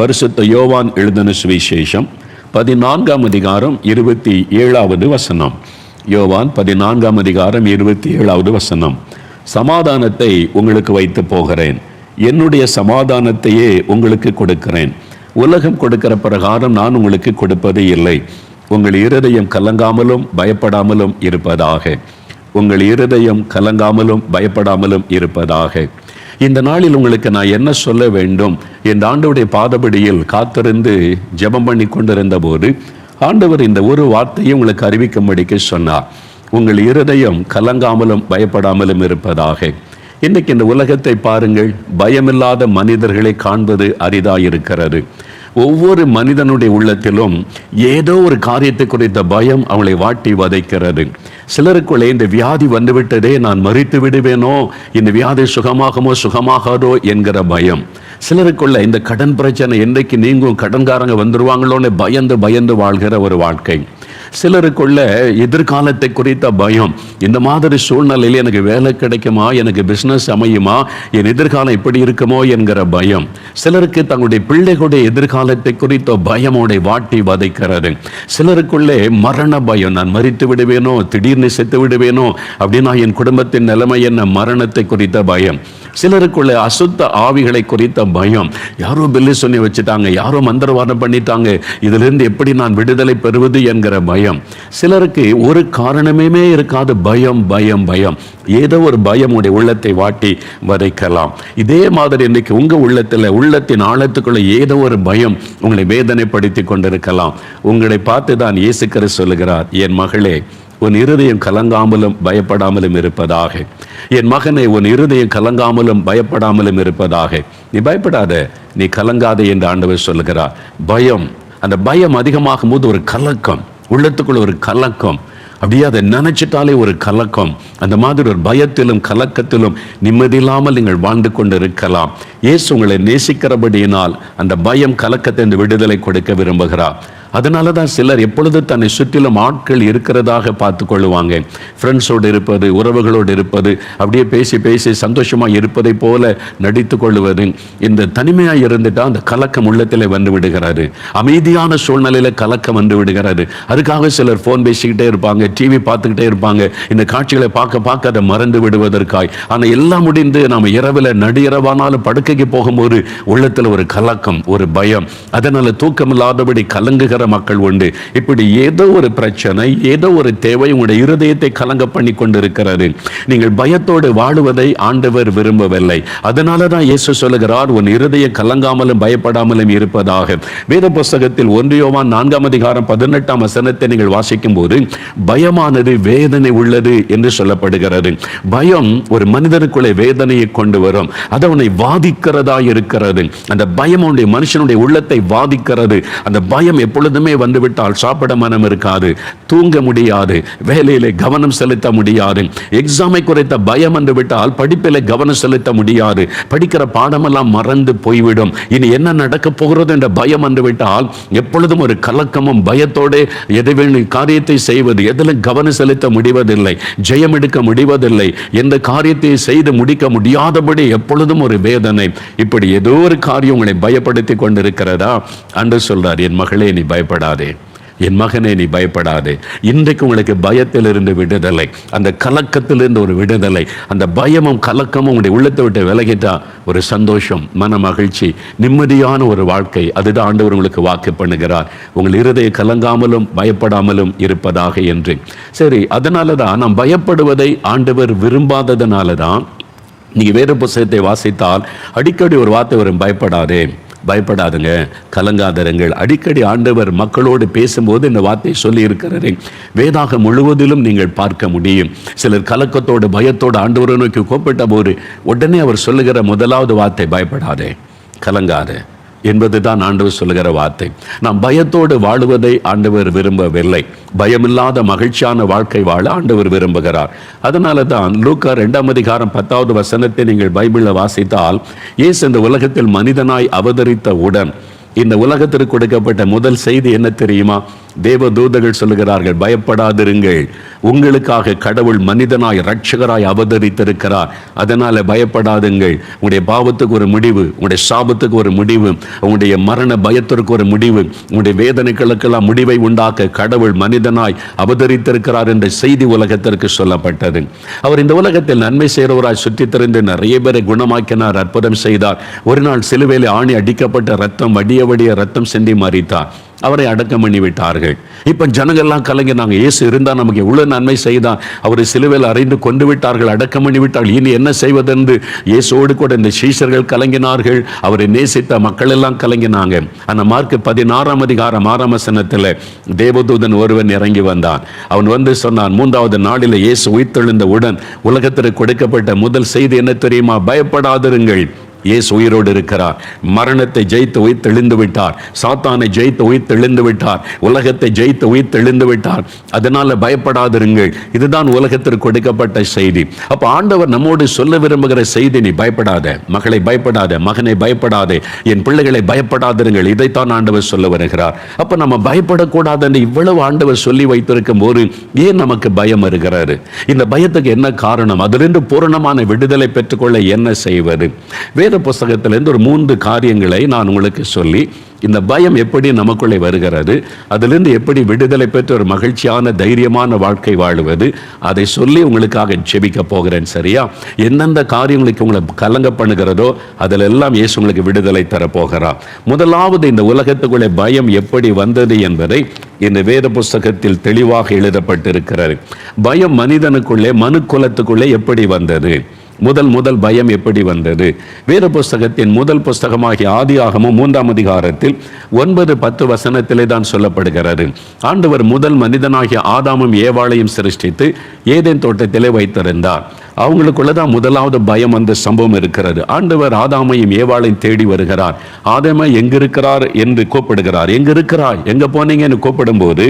பரிசுத்த யோவான் எழுதின சுவிசேஷம் 14ஆம் அதிகாரம் 27வது வசனம். யோவான் 14ஆம் அதிகாரம் 27வது வசனம். சமாதானத்தை உங்களுக்கு வைத்து போகிறேன், என்னுடைய சமாதானத்தையே உங்களுக்கு கொடுக்கிறேன். உலகம் கொடுக்கிற பிரகாரம் நான் உங்களுக்கு கொடுப்பது இல்லை. உங்கள் இருதயம் கலங்காமலும் பயப்படாமலும் இருப்பதாக. உங்கள் இருதயம் கலங்காமலும் பயப்படாமலும் இருப்பதாக. இந்த நாளில் உங்களுக்கு நான் என்ன சொல்ல வேண்டும்? இந்த ஆண்டவருடைய பாதபடியில் காத்திருந்து ஜெபம் பண்ணி கொண்டிருந்த போது ஆண்டவர் இந்த ஒரு வார்த்தையை உங்களுக்கு அறிவிக்கும்படிக்கு சொன்னார். உங்கள் இருதயம் கலங்காமலும் பயப்படாமலும் இருப்பதாக. இன்றைக்கு இந்த உலகத்தை பாருங்கள், பயமில்லாத மனிதர்களை காண்பது அரிதாயிருக்கிறது. ஒவ்வொரு மனிதனுடைய உள்ளத்திலும் ஏதோ ஒரு காரியத்தை குறித்த பயம் அவளை வாட்டி வதைக்கிறது. சிலருக்குள்ளே இந்த வியாதி வந்துவிட்டதே, நான் மரித்து விடுவேனோ, இந்த வியாதி சுகமாகாதோ என்கிற பயம். சிலருக்குள்ள இந்த கடன் பிரச்சனை என்றைக்கு நீங்கும், கடன்காரங்க வந்துருவாங்களோன்னு பயந்து வாழ்கிற ஒரு வாழ்க்கை. சிலருக்குள்ள எதிர்காலத்தை குறித்த பயம். இந்த மாதிரி சூழ்நிலையில் எனக்கு வேலை கிடைக்குமா, எனக்கு பிசினஸ் அமையுமா, என் எதிர்காலம் இப்படி இருக்குமோ என்கிற பயம். சிலருக்கு தங்களுடைய பிள்ளைகளுடைய எதிர்காலத்தை குறித்த பயமோட வாட்டி வதைக்கிறது. சிலருக்குள்ளே மரண பயம், நான் மரித்து விடுவேனோ, திடீர்னு செத்து விடுவேனோ அப்படின்னா என் குடும்பத்தின் நிலைமை என்ன, மரணத்தை குறித்த பயம். சிலருக்குள்ள அசுத்த ஆவிகளை குறித்த பயம். யாரோ பில்லி சொல்லி வச்சுட்டாங்க, யாரோ மந்திரவாதம் பண்ணிட்டாங்க, இதிலிருந்து எப்படி நான் விடுதலை பெறுவது என்கிற பயம். சிலருக்கு ஒரு காரணமே இருக்காது, பயம். ஏதோ ஒரு பயம் உடைய உள்ளத்தை வாட்டி வதைக்கலாம். இதே மாதிரி இன்னைக்கு உங்க உள்ளத்தின் ஆழத்துக்குள்ள ஏதோ ஒரு பயம் உங்களை வேதனைப்படுத்தி கொண்டிருக்கலாம். உங்களை பார்த்து தான் இயேசு கிறிஸ்து சொல்லுகிறார், என் மகளே, உன் இருதயம் கலங்காமலும் பயப்படாமலும் இருப்பதாக. என் மகனை, உன் இருதயம் கலங்காமலும் பயப்படாமலும் இருப்பதாக. நீ பயப்படாத, நீ கலங்காதே என்று ஆண்டவர் சொல்லுகிறார். பயம், அந்த பயம் அதிகமாகும் போது ஒரு கலக்கம், உள்ளத்துக்குள்ள ஒரு கலக்கம், அப்படியே அதை நினைச்சிட்டாலே ஒரு கலக்கம். அந்த மாதிரி ஒரு பயத்திலும் கலக்கத்திலும் நிம்மதியில்லாமல் நீங்கள் வாழ்ந்து கொண்டு இருக்கலாம். இயேசு உங்களை நேசிக்கிறபடியினால் அந்த பயம் கலக்கத்தை விடுதலை கொடுக்க விரும்புகிறார். அதனால தான் சிலர் எப்பொழுது தன்னை சுற்றிலும் ஆட்கள் இருக்கிறதாக பார்த்து கொள்ளுவாங்க. ஃப்ரெண்ட்ஸோடு இருப்பது, உறவுகளோடு இருப்பது, அப்படியே பேசி சந்தோஷமாக இருப்பதை போல நடித்து கொள்ளுவது. இந்த தனிமையாக இருந்துட்டா அந்த கலக்கம் உள்ளத்தில் வந்து விடுகிறாரு. அமைதியான சூழ்நிலையில் கலக்கம் வந்து விடுகிறாரு. அதுக்காக சிலர் ஃபோன் பேசிக்கிட்டே இருப்பாங்க, டிவி பார்த்துக்கிட்டே இருப்பாங்க, இந்த காட்சிகளை பார்க்க அதை மறந்து விடுவதற்காய். ஆனால் எல்லாம் முடிந்து நாம் இரவில் நடுஇரவானாலும் படுக்கைக்கு போகும்போது உள்ளத்தில் ஒரு கலக்கம், ஒரு பயம். அதனால தூக்கமில்லாதபடி கலங்குகிற மக்கள் உண்டு. இப்படி ஏதோ ஒரு பிரச்சனை, ஏதோ ஒரு தேவை உங்களுடைய இருதயத்தை கலங்க பண்ணி கொண்டிருக்கிறது. நீங்கள் பயத்தோடு வாழுவதை ஆண்டவர் விரும்பவில்லை. அதனாலதான் இயேசு சொல்லுகிறார், உன் இருதயம் கலங்காமலும் பயப்படாமலும் இருப்பதாக. வேத புஸ்தகத்தில் 1 யோவான் 4ஆம் அதிகாரம் 18ஆம் வசனத்தை நீங்கள் வாசிக்கும் போது பயமானது வேதனை உள்ளது என்று சொல்லப்படுகிறது. பயம் ஒரு மனிதனுக்குள்ளே வேதனையை கொண்டு வரும். அது அவனை வாதிக்கிறதா இருக்கிறது. அந்த பயம் அவனுடைய மனுஷனுடைய உள்ளத்தை வாதிக்கிறது. அந்த பயம் எப்பொழுதுமே வந்துவிட்டால் சாப்பிட மனம் இருக்காது, தூங்க முடியாது, வேலையிலே கவனம் செலுத்த முடியாது. எக்ஸாமை குறைத்த பயம் வந்து விட்டால் படிப்பில் கவனம் செலுத்த முடியாது, படிக்கிற பாடமெல்லாம் மறந்து போய்விடும். இனி என்ன நடக்க போகிறது என்ற பயம் வந்து விட்டால் எப்பொழுதும் ஒரு கலக்கமும் பயத்தோடு எதை காரியத்தை செய்வது, எதில் கவனம் செலுத்த முடிவதில்லை, ஜெயம் எடுக்க முடிவதில்லை, எந்த காரியத்தை செய்து முடிக்க முடியாதபடி எப்பொழுதும் ஒரு வேதனை. இப்படி ஏதோ ஒரு காரியம் உங்களை பயப்படுத்தி கொண்டிருக்கிறதா? அன்று சொல்றார், என் மகளே நீ பயப்படாதே, என் மகனே நீ பயப்படாதே. இன்றைக்கு உங்களுக்கு பயத்திலிருந்து விடுதலை, அந்த கலக்கத்திலிருந்து ஒரு விடுதலை. அந்த பயமும் கலக்கமும் உங்களுடைய உள்ளத்தை விட்டு விலகிட்டா ஒரு சந்தோஷம், மன மகிழ்ச்சி, நிம்மதியான ஒரு வாழ்க்கை. அதுதான் ஆண்டவர் உங்களுக்கு வாக்கு பண்ணுகிறார், உங்கள் இருதயம் கலங்காமலும் பயப்படாமலும் இருப்பதாக என்று. சரி, அதனால தான் நாம் பயப்படுவதை ஆண்டவர் விரும்பாததுனால தான் நீங்கள் வேத புத்தகத்தை வாசித்தால் அடிக்கடி ஒரு வார்த்தை வரும், பயப்படாதுங்க, கலங்காதருங்கள். அடிக்கடி ஆண்டவர் மக்களோடு பேசும்போது இந்த வார்த்தை சொல்லி இருக்கிறாரு. வேதாகம் முழுவதிலும் நீங்கள் பார்க்க முடியும். சிலர் கலக்கத்தோடு பயத்தோடு ஆண்டவரை நோக்கி கூப்பிட்ட போது உடனே அவர் சொல்லுகிற முதலாவது வார்த்தை பயப்படாதே, கலங்காதே என்பதுதான் ஆண்டவர் சொல்லுகிற வார்த்தை. நாம் பயத்தோடு வாழுவதை ஆண்டவர் விரும்பவில்லை. பயமில்லாத மகிழ்ச்சியான வாழ்க்கை வாழ ஆண்டவர் விரும்புகிறார். அதனால தான் லூக்கா 2ஆம் அதிகாரம் 10வது வசனத்தை நீங்கள் பைபிளில் வாசித்தால், இயேசு இந்த உலகத்தில் மனிதனாய் அவதரித்த உடன் இந்த உலகத்திற்கு கொடுக்கப்பட்ட முதல் செய்தி என்ன தெரியுமா? தேவதூதர்கள் சொல்லுகிறார்கள், பயப்படாதிருங்கள், உங்களுக்காக கடவுள் மனிதனாய் இரட்சகராய் அவதரித்திருக்கிறார், அதனால பயப்படாதுங்கள். உங்களுடைய பாவத்துக்கு ஒரு முடிவு, உங்களுடைய சாபத்துக்கு ஒரு முடிவு, உங்களுடைய மரண பயத்திற்கு ஒரு முடிவு, உங்களுடைய வேதனைகளுக்கெல்லாம் முடிவை உண்டாக்க கடவுள் மனிதனாய் அவதரித்திருக்கிறார் என்ற செய்தி உலகத்திற்கு சொல்லப்பட்டது. அவர் இந்த உலகத்தில் நன்மை செய்கிறவராய் சுற்றி திரிந்து நிறைய பேரை குணமாக்கினார், அற்புதம் செய்தார். ஒரு நாள் சிலுவையில் ஆணி அடிக்கப்பட்ட ரத்தம் வடிய வடிய ரத்தம் சிந்தி மரித்தார். அவரை அடக்கம் பண்ணி விட்டார்கள். இப்ப ஜனங்கள்லாம் கலங்கினாங்க, இயேசு இருந்தா நமக்கு எவ்வளவு நன்மை செய்தான், அவரை சிலுவையில் அறைந்து கொண்டு விட்டார்கள், அடக்கம் பண்ணி விட்டார்கள், இனி என்ன செய்வதென்று இயேசுவோடு கூட இந்த சீஷர்கள் கலங்கினார்கள், அவரை நேசித்த மக்கள் எல்லாம் கலங்கினாங்க. ஆனா மார்க் 16ஆம் அதிகாரம் 6ஆம் வசனத்துல தேவதூதன் ஒருவன் இறங்கி வந்தான். அவன் வந்து சொன்னான், 3வது நாளில் இயேசு உயிர்த்தெழுந்த உடன் உலகத்திற்கு கொடுக்கப்பட்ட முதல் செய்தி என்ன தெரியுமா? பயப்படாதிருங்கள், இயேசு உயிரோடு இருக்கிறார். மரணத்தை ஜெயித்து உயிர்த்தெழுந்து விட்டார், சாத்தானை ஜெயித்து உயிர்த்தெழுந்து விட்டார், உலகத்தை ஜெயித்து உயிர்த்தெழுந்து விட்டார், அதனால பயப்படாதிருங்கள். இதுதான் உலகத்திற்கு கொடுக்கப்பட்ட செய்தி. அப்ப ஆண்டவர் நம்மோடு சொல்ல விரும்புகிற செய்தி, நீ பயப்படாத, மகளை பயப்படாத, மகனை பயப்படாதே, என் பிள்ளைகளை பயப்படாதிருங்கள், இதைத்தான் ஆண்டவர் சொல்ல வருகிறார். அப்ப நம்ம பயப்படக்கூடாது என்று இவ்வளவு ஆண்டவர் சொல்லி வைத்திருக்கும் போது ஏன் நமக்கு பயம் வருகிறாரு? இந்த பயத்துக்கு என்ன காரணம்? அதிலிருந்து பூரணமான விடுதலை பெற்றுக்கொள்ள என்ன செய்வது? வேத புஸ்தகத்திலிருந்து ஒரு 3 காரியங்களை நான் உங்களுக்கு சொல்லி, இந்த பயம் எப்படி நமக்குள்ளே வருகிறது, அதிலிருந்து எப்படி விடுதலை பெற்று ஒரு மகிழ்ச்சியான தைரியமான வாழ்க்கை வாழுவது, அதை சொல்லி உங்களுக்காக ஜெபிக்க போகிறேன். சரியா? எந்தெந்த காரியங்களுக்கு உங்களை கலங்க பண்ணுகிறதோ அதில் எல்லாம் இயேசு உங்களுக்கு விடுதலை தரப்போகிறார். முதலாவது, இந்த உலகத்துக்குள்ளே பயம் எப்படி வந்தது என்பதை இந்த வேத புஸ்தகத்தில் தெளிவாக எழுதப்பட்டிருக்கிறது. பயம் மனிதனுக்குள்ளே, மனு குலத்துக்குள்ளே எப்படி வந்தது? முதல் பயம் எப்படி வந்தது? வேத புஸ்தகத்தின் முதல் புஸ்தகமாகிய ஆதியாகமம் 3ஆம் அதிகாரத்தில் 9-10 வசனத்திலே தான் சொல்லப்படுகிறது. ஆண்டவர் முதல் மனிதனாகிய ஆதாமும் ஏவாளையும் சிருஷ்டித்து ஏதேன் தோட்டத்திலே வைத்திருந்தார். அவங்களுக்குள்ளதான் முதலாவது பயம் வந்த சம்பவம் இருக்கிறது. ஆண்டவர் ஆதாமையும் ஏவாளையும் தேடி வருகிறார். ஆதாமை எங்க இருக்கிறார் என்று கூப்பிடுகிறார். எங்க இருக்கிறாய், எங்க போனீங்கன்னு கூப்பிடும் போது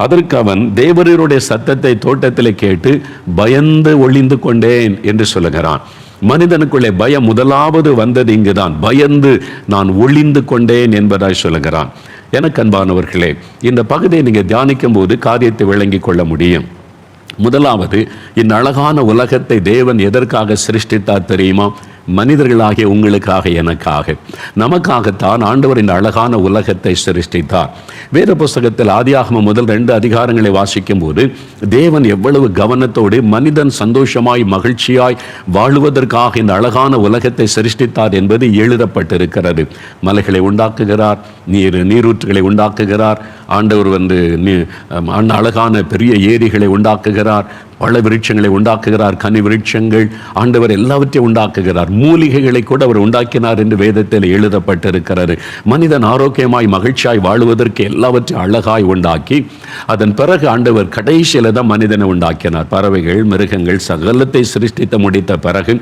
அதற்கு அவன் தேவரீருடைய சத்தத்தை தோட்டத்தில் கேட்டு பயந்து ஒளிந்து கொண்டேன் என்று சொல்லுகிறான். மனிதனுக்குள்ளே பயம் முதலாவது வந்தது இங்குதான். பயந்து நான் ஒளிந்து கொண்டேன் என்பதாய் சொல்லுகிறான். எனக்கு அன்பானவர்களே, இந்த பகுதியை நீங்க தியானிக்கும் போது காரியத்தை விளங்கி கொள்ள முடியும். முதலாவது, இந்த அழகான உலகத்தை தேவன் எதற்காக சிருஷ்டித்தார் தெரியுமா? மனிதர்களாகிய உங்களுக்காக, எனக்காக, நமக்காகத்தான் ஆண்டவர் இந்த அழகான உலகத்தை சிருஷ்டித்தார். வேத புஸ்தகத்தில் ஆதியாகமம் முதல் 2 அதிகாரங்களை வாசிக்கும் போது தேவன் எவ்வளவு கவனத்தோடு மனிதன் சந்தோஷமாய் மகிழ்ச்சியாய் வாழுவதற்காக இந்த அழகான உலகத்தை சிருஷ்டித்தார் என்பது எழுதப்பட்டிருக்கிறது. மலைகளை உண்டாக்குகிறார், நீரூற்றுகளை உண்டாக்குகிறார், ஆண்டவர் அழகான பெரிய ஏரிகளை உண்டாக்குகிறார், பழ விருட்சங்களை உண்டாக்குகிறார், கனி விருட்சங்கள், ஆண்டவர் எல்லாவற்றையும் உண்டாக்குகிறார். மூலிகைகளை கூட அவர் உண்டாக்கினார் என்று வேதத்தில் எழுதப்பட்டிருக்கிறது. மனிதன் ஆரோக்கியமாய் மகிழ்ச்சியாய் வாழுவதற்கு எல்லாவற்றையும் அழகாய் உண்டாக்கி அதன் பிறகு ஆண்டவர் கடைசியில தான் மனிதனை உண்டாக்கினார். பறவைகள், மிருகங்கள் சகலத்தை சிருஷ்டித்து முடித்த பிறகு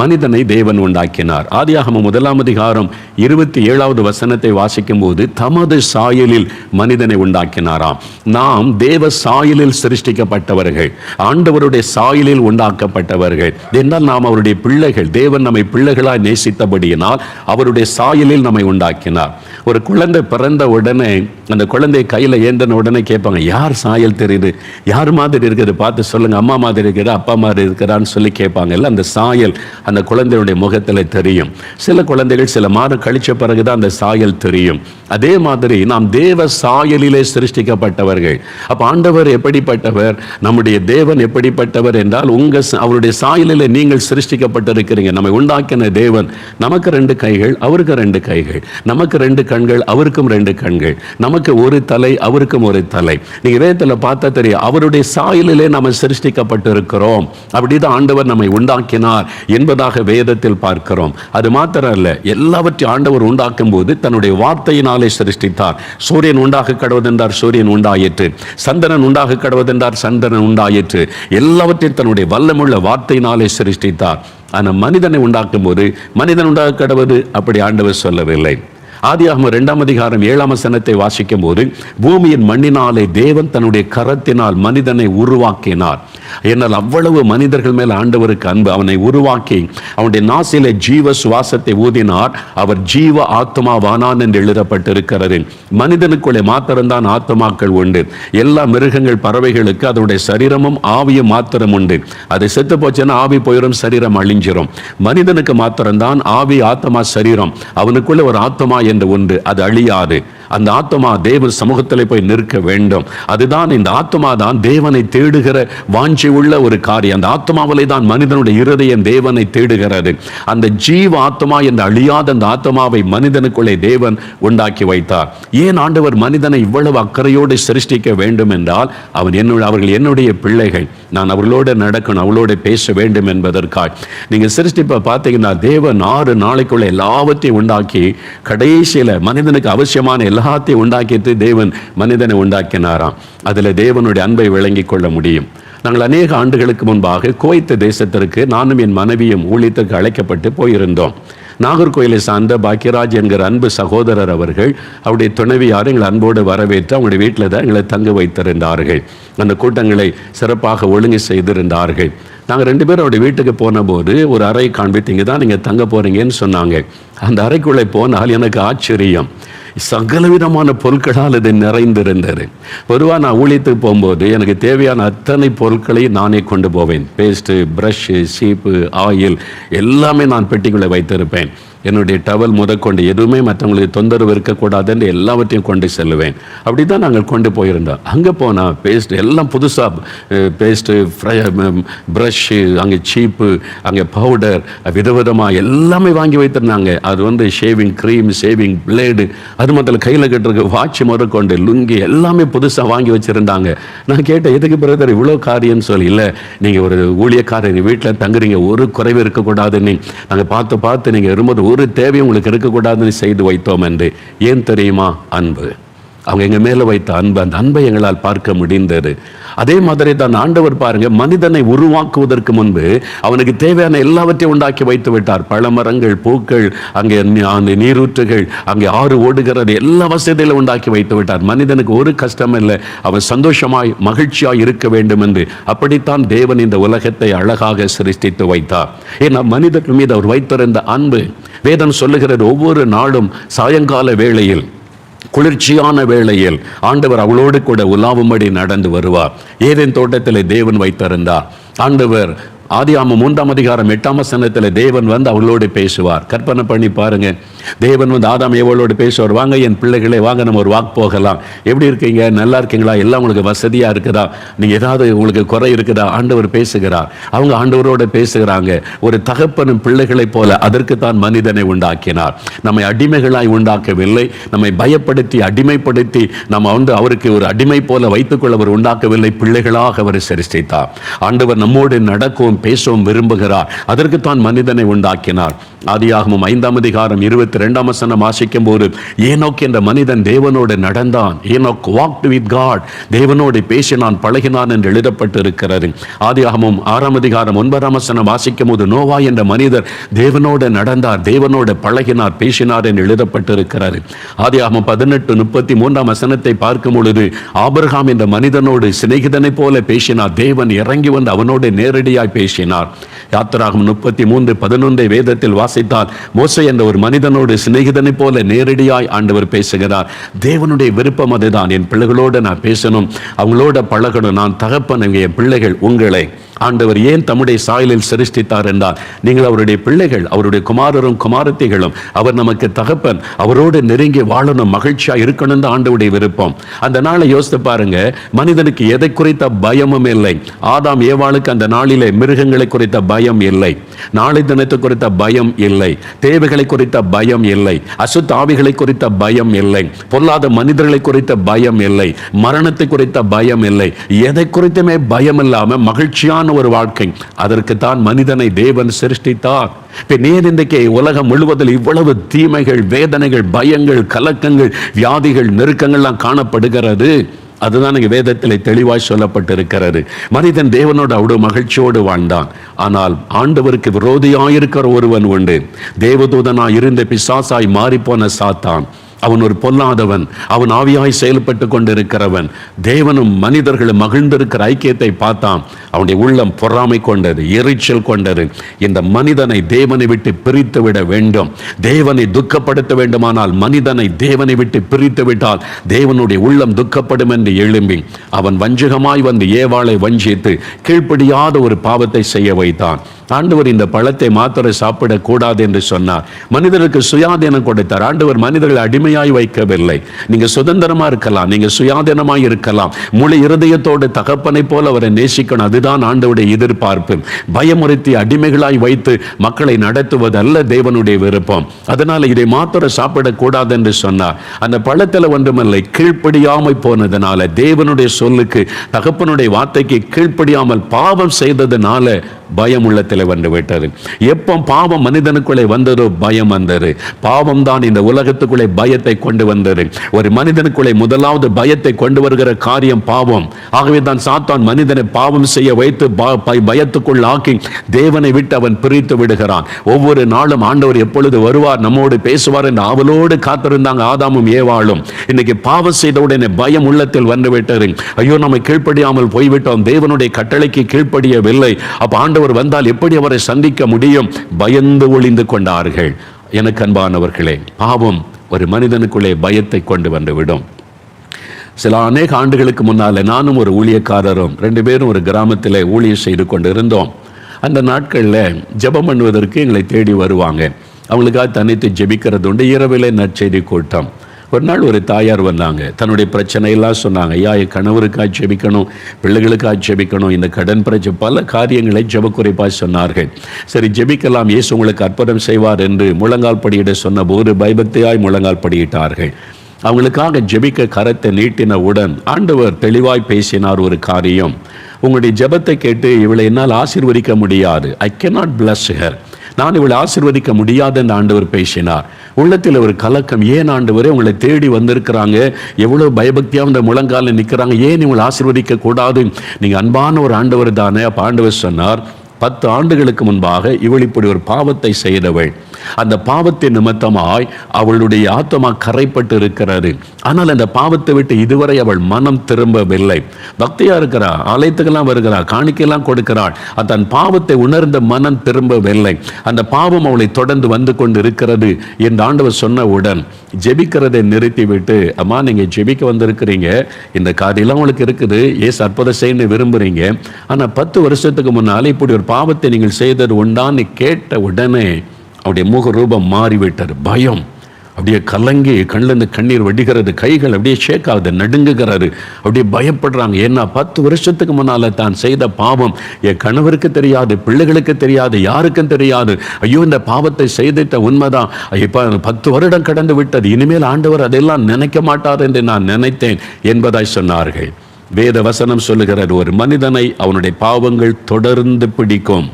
மனிதனை தேவன் உண்டாக்கினார். ஆதியாகமம் 1ஆம் அதிகாரம் 27வது வசனத்தை வாசிக்கும் போது தமது சாயலில் மனிதனை உண்டாக்கினாராம். நாம் தேவ சாயலில் சிருஷ்டிக்கப்பட்டவர்கள், ஆண்டவருடைய சாயலில் உண்டாக்கப்பட்டவர்கள் என்றால் நாம் அவருடைய பிள்ளைகள். தேவன் நம்மை பிள்ளைகளாய் நேசித்தபடியினால் அவருடைய சாயலில் நம்மை உண்டாக்கினார். ஒரு குழந்தை பிறந்த உடனே அந்த குழந்தையை கையில் ஏந்தின உடனே கேட்பாங்க, யார் சாயல் தெரியுது, யார் மாதிரி இருக்குது, பார்த்து சொல்லுங்க, அம்மா மாதிரி இருக்கிற, அப்பா மாதிரி இருக்கிறான்னு சொல்லி கேட்பாங்க. இல்லை, அந்த சாயல் அந்த குழந்தையுடைய முகத்தில் தெரியும். சில குழந்தைகள் சில மாதம் கழிச்ச பிறகுதான் அந்த சாயல் தெரியும். அதே மாதிரி நாம் தேவ சாயலிலே சிருஷ்டிக்கப்பட்டவர்கள். அப்ப ஆண்டவர் எப்படிப்பட்டவர், நம்முடைய தேவன் எப்படிப்பட்டவர் என்றால் அவருடைய சாயலிலே நீங்கள் சிருஷ்டிக்கப்பட்டிருக்கிறீங்க. நம்மை உண்டாக்கின தேவன், நமக்கு 2 கைகள், அவருக்கு 2 கைகள், நமக்கு 2 கண்கள், அவருக்கும் 2 கண்கள், நமக்கு ஒரு தலை, அவருக்கும் ஒரு தலை. நீங்க வேதத்தில் பார்த்தா தெரியும், அவருடைய சாயலிலே நம்ம சிருஷ்டிக்கப்பட்டிருக்கிறோம். அப்படிதான் ஆண்டவர் நம்மை உண்டாக்கினார் என்பதாக வேதத்தில் பார்க்கிறோம். அது மாத்திரம் அல்ல, எல்லாவற்றையும் ஆண்டவர் உண்டாக்கும் போது தன்னுடைய வார்த்தையினாலே சிருஷ்டித்தார். சூரியன் உண்டாக கடவுதென்றார், சூரியன் உண்டாயிற்று. சந்திரன் உண்டாக கடவுதென்றார், சந்திரன் உண்டாயிற்று. எல்லாவற்றையும் தன்னுடைய வல்லமுள்ள வார்த்தையினாலே சிருஷ்டித்தார். ஆனால் மனிதனை உண்டாக்கும் போது மனிதன் உண்டாக கடவுது அப்படி ஆண்டவர் சொல்லவில்லை. ஆதியாகமம் 2ஆம் அதிகாரம் 7ஆம் வசனத்தை வாசிக்கும் போது பூமியின் மண்ணினாலே தேவன் தன்னுடைய கரத்தினால் மனிதனை உருவாக்கினார். என்னால் அவ்வளவு மனிதர்கள் மேல் ஆண்டவருக்கு அன்பு. அவனை உருவாக்கி அவனுடைய நாசிலே ஜீவ சுவாசத்தை ஊதினார், அவர் ஜீவ ஆத்மாவானான் என்று எழுதப்பட்டிருக்கிறது. மனிதனுக்குள்ளே மாத்திரம்தான் ஆத்மாக்கள் உண்டு. எல்லா மிருகங்கள் பறவைகளுக்கு அதனுடைய சரீரமும் ஆவியும் மாத்திரம் உண்டு. அது செத்து போச்சுன்னா ஆவி போயிடும், சரீரம் அழிஞ்சிரும். மனிதனுக்கு மாத்திரம்தான் ஆவி ஆத்மா சரீரம். அவனுக்குள்ள ஒரு ஆத்மா என்று உண்டு, அது அழியாது. அந்த ஆத்மா தேவ சமூகத்தில் போய் நிற்க வேண்டும். அதுதான் இந்த ஆத்மா தான் தேவனை தேடுகிற வாஞ்சி உள்ள ஒரு காரியம். அந்த ஆத்மாவிலே தான் மனிதனுடைய இருதயம் தேவனை தேடுகிறது. அந்த ஜீவ ஆத்மா என்ற அழியாத அந்த ஆத்மாவை மனிதனுக்குள்ளே தேவன் உண்டாக்கி வைத்தார். ஏன் ஆண்டவர் மனிதனை இவ்வளவு அக்கறையோடு சிருஷ்டிக்க வேண்டும் என்றால், அவர்கள் என்னுடைய பிள்ளைகள், நான் அவர்களோடு நடக்கணும், அவளோடு பேச வேண்டும் என்பதற்காக. நீங்க சிருஷ்டிப்பை பார்த்தீங்கன்னா தேவன் 6 நாளைக்குள்ள எல்லாவற்றையும் உண்டாக்கி கடைசியில மனிதனுக்கு அவசியமான எல்லாத்தையும் உண்டாக்கிட்டு தேவன் மனிதனை உண்டாக்கினாராம். அதுல தேவனுடைய அன்பை விளங்கிக் கொள்ள முடியும். நாங்கள் அநேக ஆண்டுகளுக்கு முன்பாக குவைத் தேசத்திற்கு நானும் என் மனைவியும் ஊழியத்திற்கு அழைக்கப்பட்டு போயிருந்தோம். நாகர்கோயிலை சார்ந்த பாக்கியராஜ் என்கிற அன்பு சகோதரர் அவர்கள் அவருடைய துணைவியார் எங்களை அன்போடு வரவேற்று அவங்களுடைய வீட்டில் தான் எங்களை தங்க வைத்திருந்தார்கள். அந்த கூட்டங்களை சிறப்பாக ஒழுங்கு செய்திருந்தார்கள். நாங்கள் 2 பேரும் அவருடைய வீட்டுக்கு போன போது ஒரு அறை காண்பித்தீங்க தான் நீங்கள் தங்க போறீங்கன்னு சொன்னாங்க. அந்த அறைக்குள்ளே போனால் எனக்கு ஆச்சரியம், சகலவிதமான பொருட்களால் அது நிறைந்திருந்தது. பொதுவாக நான் ஊழியத்துக்கு போகும்போது எனக்கு தேவையான அத்தனை பொருட்களையும் நானே கொண்டு போவேன். பேஸ்ட்டு, ப்ரஷ்ஷு, சீப்பு, ஆயில் எல்லாமே நான் பெட்டிக்குள்ளே வைத்திருப்பேன். என்னுடைய டவல் முதற்கொண்டு எதுவுமே மற்றவங்களுக்கு தொந்தரவு இருக்கக்கூடாதுன்னு எல்லாவற்றையும் கொண்டு செல்லுவேன். அப்படி தான் நாங்கள் கொண்டு போயிருந்தோம். அங்கே போனால் பேஸ்ட் எல்லாம் புதுசாக, பேஸ்ட்டு, ப்ரஷ்ஷு, அங்கே சீப்பு, அங்கே பவுடர், விதவிதமாக எல்லாமே வாங்கி வைத்திருந்தாங்க. அது ஷேவிங் க்ரீம், ஷேவிங் பிளேடு, அது முதல்ல கையில் கட்டுறதுக்கு வாட்ச் முதற்கொண்டு லுங்கி எல்லாமே புதுசாக வாங்கி வச்சுருந்தாங்க. நான் கேட்டேன், எதுக்கு பிரதர் இவ்வளோ காரியம்னு சொல்லி. இல்லை, நீங்கள் ஒரு ஊழியக்காரர் வீட்டில் தங்குறீங்க, ஒரு குறைவு இருக்கக்கூடாதுன்னு நாங்கள் பார்த்து நீங்கள் வரும்போது ஒரு தேவை உங்களுக்கு இருக்கக்கூடாதுன்னு செய்து வைத்தோம் என்று. ஏன் தெரியுமா? அன்பு. அவங்க எங்க மேல வைத்த அன்பு, அந்த அன்பை எங்களால் பார்க்க முடிந்தது. அதே மாதிரி தான் ஆண்டவர் பாருங்க, மனிதனை உருவாக்குவதற்கு முன்பு அவனுக்கு தேவையான எல்லாவற்றையும் உண்டாக்கி வைத்து விட்டார். பழமரங்கள், பூக்கள், அங்கே அந்த நீரூற்றுகள், அங்கே ஆறு ஓடுகிறது, எல்லா வசதியிலும் உண்டாக்கி வைத்து விட்டார். மனிதனுக்கு ஒரு கஷ்டம் இல்லை, அவன் சந்தோஷமாய் மகிழ்ச்சியாய் இருக்க வேண்டும் என்று. அப்படித்தான் தேவன் இந்த உலகத்தை அழகாக சிருஷ்டித்து வைத்தார். ஏன்னா மனிதர்கள் மீது அவர் வைத்திருந்த அன்பு. வேதம் சொல்லுகிறது, ஒவ்வொரு நாளும் சாயங்கால வேளையில், குளிர்ச்சியான வேளையில் ஆண்டவர் அவளோடு கூட உலாவும்படி நடந்து வருவார். ஏதேன் தோட்டத்தில் தேவன் வைத்திருந்தார். ஆண்டவர் ஆதியாகமம் 3ஆம் அதிகாரம் 8ஆம் வசனத்தில் தேவன் அவளோடு பேசுவார். கற்பனை பண்ணி பாருங்க, தேவன் ஆதாம் ஏவாளோடு பேசுவார். வாங்க என் பிள்ளைகளே, வாங்க நம்ம ஒரு வாக் போகலாம், எப்படி இருக்கீங்க, நல்லா இருக்கீங்களா, எல்லாம் உங்களுக்கு வசதியா இருக்குதா, நீங்க ஏதாவது உங்களுக்கு குறை இருக்குதா, ஆண்டவர் பேசுகிறார். அவங்க ஆண்டவரோடு பேசுகிறாங்க. ஒரு தகப்பனும் பிள்ளைகளை போல அதற்கு தான் மனிதனை உண்டாக்கினார். நம்மை அடிமைகளாய் உண்டாக்கவில்லை, நம்மை பயப்படுத்தி அடிமைப்படுத்தி நம்ம அவருக்கு ஒரு அடிமை போல வைத்துக்கொள்ள அவர் உண்டாக்கவில்லை, பிள்ளைகளாக அவர் சிருஷ்டித்தார். ஆண்டவர் நம்மோடு நடக்கும் பேசவும் விரும்புகிறார். அதற்குத்தான் மனிதனை உண்டாக்கினார். ஆதியாகமம் 5ஆம் அதிகாரம் 22ஆம் வசனம் வாசிக்கும் போது, ஏனோக் என்ற மனிதன் தேவனோடு நடந்தான். ஏனோக் walked with God, தேவனோடு பேசினான், பழகினான் என்று எழுதப்பட்டு இருக்கிறது. ஆதியாகமம் 6ஆம் அதிகாரம் 9ஆம் வசனம் வாசிக்கும் போது, நோவா என்ற மனிதர் தேவனோடு நடந்தார், தேவனோடு பழகினார், பேசினார் என்று எழுதப்பட்டு இருக்கிறது. ஆதியாகமம் 18:33ஆம் வசனத்தை பார்க்கும் பொழுது, ஆபிரகாம் என்ற மனிதனோடு சிநேகிதனை போல பேசினார், தேவன் இறங்கி வந்து அவனோடு நேரடியாய் பேசினார். யாத்திராகமம் 33:11 வேதத்தில் வாசித்தால், மோசே என்ற ஒரு மனிதனோடு சிநேகிதனை போல நேரடியாய் ஆண்டவர் பேசுகிறார். தேவனுடைய விருப்பம் அதுதான். என் பிள்ளைகளோடு நான் பேசணும், அவங்களோட பழகணும். நான் தகப்பன், என் பிள்ளைகள் உங்களை ஆண்டவர் ஏன் தம்முடைய சாயலில் சிருஷ்டித்தார் என்றால், நீங்கள் அவருடைய பிள்ளைகள், அவருடைய குமாரரும் குமாரத்திகளும். அவர் நமக்கு தகப்பன், அவரோடு நெருங்கி வாழணும், மகிழ்ச்சியா இருக்கணும் தான் ஆண்டவருடைய விருப்பம். அந்த நாளை யோசித்து பாருங்க, மனிதனுக்கு எதை குறித்த பயமும் இல்லை. ஆதாம் ஏவாளுக்கு அந்த நாளிலே மிருகங்களை குறித்த பயம் இல்லை, நாளை தினத்தை குறித்த பயம் இல்லை, தேவைகளை குறித்த பயம் இல்லை, அசுத்த ஆவிகளை குறித்த பயம் இல்லை, பொல்லாத மனிதர்களை குறித்த பயம் இல்லை, மரணத்தை குறித்த பயம் இல்லை. எதை குறித்துமே பயம் இல்லாம மகிழ்ச்சியான ஒரு வாழ்க்கை. அதற்கு தான் மனிதனை தேவன் சிருஷ்டித்தார். இன்றைக்கு உலகம் முழுவதில் இவ்வளவு தீமைகள், வேதனைகள், பயங்கள், கலக்கங்கள், வியாதிகள், நெருக்கங்கள்லாம் காணப்படுகிறது. அதுதான் இங்கே வேதத்தில் தெளிவாய் சொல்லப்பட்டிருக்கிறது. மனிதன் தேவனோடு அவ்வளவு மகிழ்ச்சியோடு வாழ்ந்தான். ஆனால் ஆண்டவருக்கு விரோதியாயிருக்கிற ஒருவன் உண்டு. தேவதூதனாய் இருந்த பிசாசாய் மாறிப்போன சாத்தான். அவன் ஒரு பொல்லாதவன், அவன் ஆவியாய் செயல்பட்டு கொண்டிருக்கிறவன். தேவனும் மனிதர்களும் மகிழ்ந்திருக்கிற ஐக்கியத்தை பார்த்தான். அவனுடைய உள்ளம் பொறாமை கொண்டது, எரிச்சல் கொண்டது. இந்த மனிதனை தேவனை விட்டு பிரித்து விட வேண்டும். தேவனை துக்கப்படுத்த வேண்டுமானால் மனிதனை தேவனை விட்டு பிரித்து விட்டால் தேவனுடைய உள்ளம் துக்கப்படும் என்று எழும்பி அவன் வஞ்சகமாய் வந்து ஏவாளை வஞ்சித்து கீழ்ப்படியாத ஒரு பாவத்தை செய்ய வைத்தான். ஆண்டவர் இந்த பழத்தை மாத்திர சாப்பிடக்கூடாது என்று சொன்னார். மனிதருக்கு சுயாதீனம் கொடுத்தார். ஆண்டவர் மனிதர்கள் அடிமையாய் வைக்கவில்லை. நீங்க சுதந்திரமா இருக்கலாம், நீங்க சுயாதீனமாய் இருக்கலாம். முழு இருதயத்தோடு தகப்பனை போல அவரை நேசிக்கணும். அதுதான் ஆண்டவருடைய எதிர்பார்ப்பு. பயமுறுத்தி அடிமைகளாய் வைத்து மக்களை நடத்துவதல்ல தேவனுடைய விருப்பம். அதனால இதை மாத்திர சாப்பிடக்கூடாது என்று சொன்னார். அந்த பழத்தில் ஒன்றுமில்லை, கீழ்ப்படியாமல் போனதுனால, தேவனுடைய சொல்லுக்கு தகப்பனுடைய வார்த்தைக்கு கீழ்ப்படியாமல் பாவம் செய்ததுனால பயம் உள்ளத்தில் வந்து விட்டது. எப்போ பாவம் மனிதனுக்குள்ளே வந்ததோ பயம் வந்தது. பாவம் தான் இந்த உலகத்துக்குள்ளே பயத்தை கொண்டு வந்தது. ஒரு மனிதனுக்குள்ளே முதலாவது பயத்தை கொண்டு வருகிற காரியம் பாவம். ஆகவே தான் சாத்தான் மனிதனை பாவம் செய்ய வைத்து பயத்துக்குள் ஆக்கி தேவனை விட்டு அவன் பிரித்து விடுகிறான். ஒவ்வொரு நாளும் ஆண்டவர் எப்பொழுது வருவார், நம்மோடு பேசுவார் என்று ஆவலோடு காத்திருந்தாங்க ஆதாமும் ஏவாளும். இன்னைக்கு பாவம் செய்த உடனே பயம் உள்ளத்தில் வந்து விட்டது. ஐயோ, நம்ம கீழ்ப்படியாமல் போய்விட்டோம், தேவனுடைய கட்டளைக்கு கீழ்ப்படியவில்லை. அப்ப ஆண்டவர் வந்தால் எப்படி அவரை சந்திக்க முடியும்? பயந்து ஒளிந்து கொண்டார்கள். எனக்கு அன்பானவர்களே, பாவம் ஒரு மனிதனுக்குள்ளே பயத்தை கொண்டு வந்துவிடும். சில அநேக ஆண்டுகளுக்கு முன்னாலே நானும் ஒரு ஊழியக்காரரும் 2 பேரும் ஒரு கிராமத்தில் ஊழியம் செய்து கொண்டு இருந்தோம். அந்த நாட்களில் ஜெபம் பண்ணுவதற்கு எங்களை தேடி வருவாங்க. அவங்களுக்காக தனித்து ஜெபிக்கிறது உண்டு. இரவிலே நற்செய்தி கூட்டம். ஒரு நாள் ஒரு தாயார் வந்தாங்க. தன்னுடைய பிரச்சனையெல்லாம் சொன்னாங்க. ஐயா, என் கணவருக்காக ஜெபிக்கணும், பிள்ளைகளுக்காக ஜெபிக்கணும், இந்த கடன் பிரச்சனை, பல காரியங்களை ஜெபக்குறைப்பாக சொன்னார்கள். சரி, ஜெபிக்கலாம், இயேசு உங்களுக்கு அற்புதம் செய்வார் என்று முழங்கால் படியிட சொன்னபோது பயபக்தியாய் முழங்கால் படியிட்டார்கள். அவங்களுக்காக ஜெபிக்க கரத்தை நீட்டினவுடன் ஆண்டவர் தெளிவாய் பேசினார் ஒரு காரியம். உங்களுடைய ஜெபத்தை கேட்டு இவளை என்னால் ஆசீர்வதிக்க முடியாது, ஐ கேனாட் பிளஸ் ஹர், நான் இவளை ஆசீர்வதிக்க முடியாது என்று ஆண்டவர் பேசினார். உள்ளத்தில் ஒரு கலக்கம். ஏன் ஆண்டவரே, உங்களை தேடி வந்திருக்கிறாங்க, எவ்வளவு பயபக்தியாக இந்த முழங்கால நிற்கிறாங்க, ஏன் இவங்களை ஆசீர்வதிக்க கூடாது? நீங்க அன்பான ஒரு ஆண்டவர் தானே. அப்ப ஆண்டவர் சொன்னார், 10 ஆண்டுகளுக்கு முன்பாக இவள் இப்படி ஒரு பாவத்தை செய்தவள். அந்த பாவத்தின் நிமித்தமாய் அவளுடைய ஆத்மா கரைப்பட்டு இருக்கிறது. ஆனால் அந்த பாவத்தை விட்டு இதுவரை அவள் மனம் திரும்பவில்லை. பக்தியா இருக்கிறாள், ஆலயத்துக்கெல்லாம் வருகிறாள், காணிக்கையெல்லாம் கொடுக்கிறாள். தன் பாவத்தை உணர்ந்த மனம் திரும்பவில்லை. அந்த பாவம் அவளை தொடர்ந்து வந்து கொண்டு இருக்கிறது என்று ஆண்டவர் சொன்னவுடன் ஜெபிக்கிறதை நிறுத்திவிட்டு, அம்மா நீங்க ஜெபிக்க வந்திருக்கிறீங்க, இந்த காரியெல்லாம் உங்களுக்கு இருக்குது, ஏசு அற்புதம் செய்ய விரும்புறீங்க, ஆனா 10 வருஷத்துக்கு முன்னாலே இப்படி ஒரு பாவத்தை நீங்கள் செய்தது உண்டான்னு கேட்ட உடனே அவருடைய முக ரூபம் மாறிவிட்டார். பயம் அப்படியே கலங்கி கண்ணிலிருந்து கண்ணீர் வடிகிறது, கைகள் அப்படியே ஷேக் ஆகுது, நடுங்குகிறாரு, அப்படியே பயப்படுறாங்க. ஏன்னா 10 வருஷத்துக்கு முன்னால தான் செய்த பாவம் என் கணவருக்கு தெரியாது, பிள்ளைகளுக்கு தெரியாது, யாருக்கும் தெரியாது. ஐயோ, இந்த பாவத்தை செய்திட்ட உண்மைதான், இப்ப 10 வருடம் கடந்து விட்டது, இனிமேல் ஆண்டவர் அதெல்லாம் நினைக்க மாட்டார் என்று நான் நினைத்தேன் என்பதாய் சொன்னார்கள். வேத வசனம் சொல்லுகிறது, ஒரு மனிதனை அவனுடைய பாவங்கள் தொடர்ந்து பிடிக்கும்.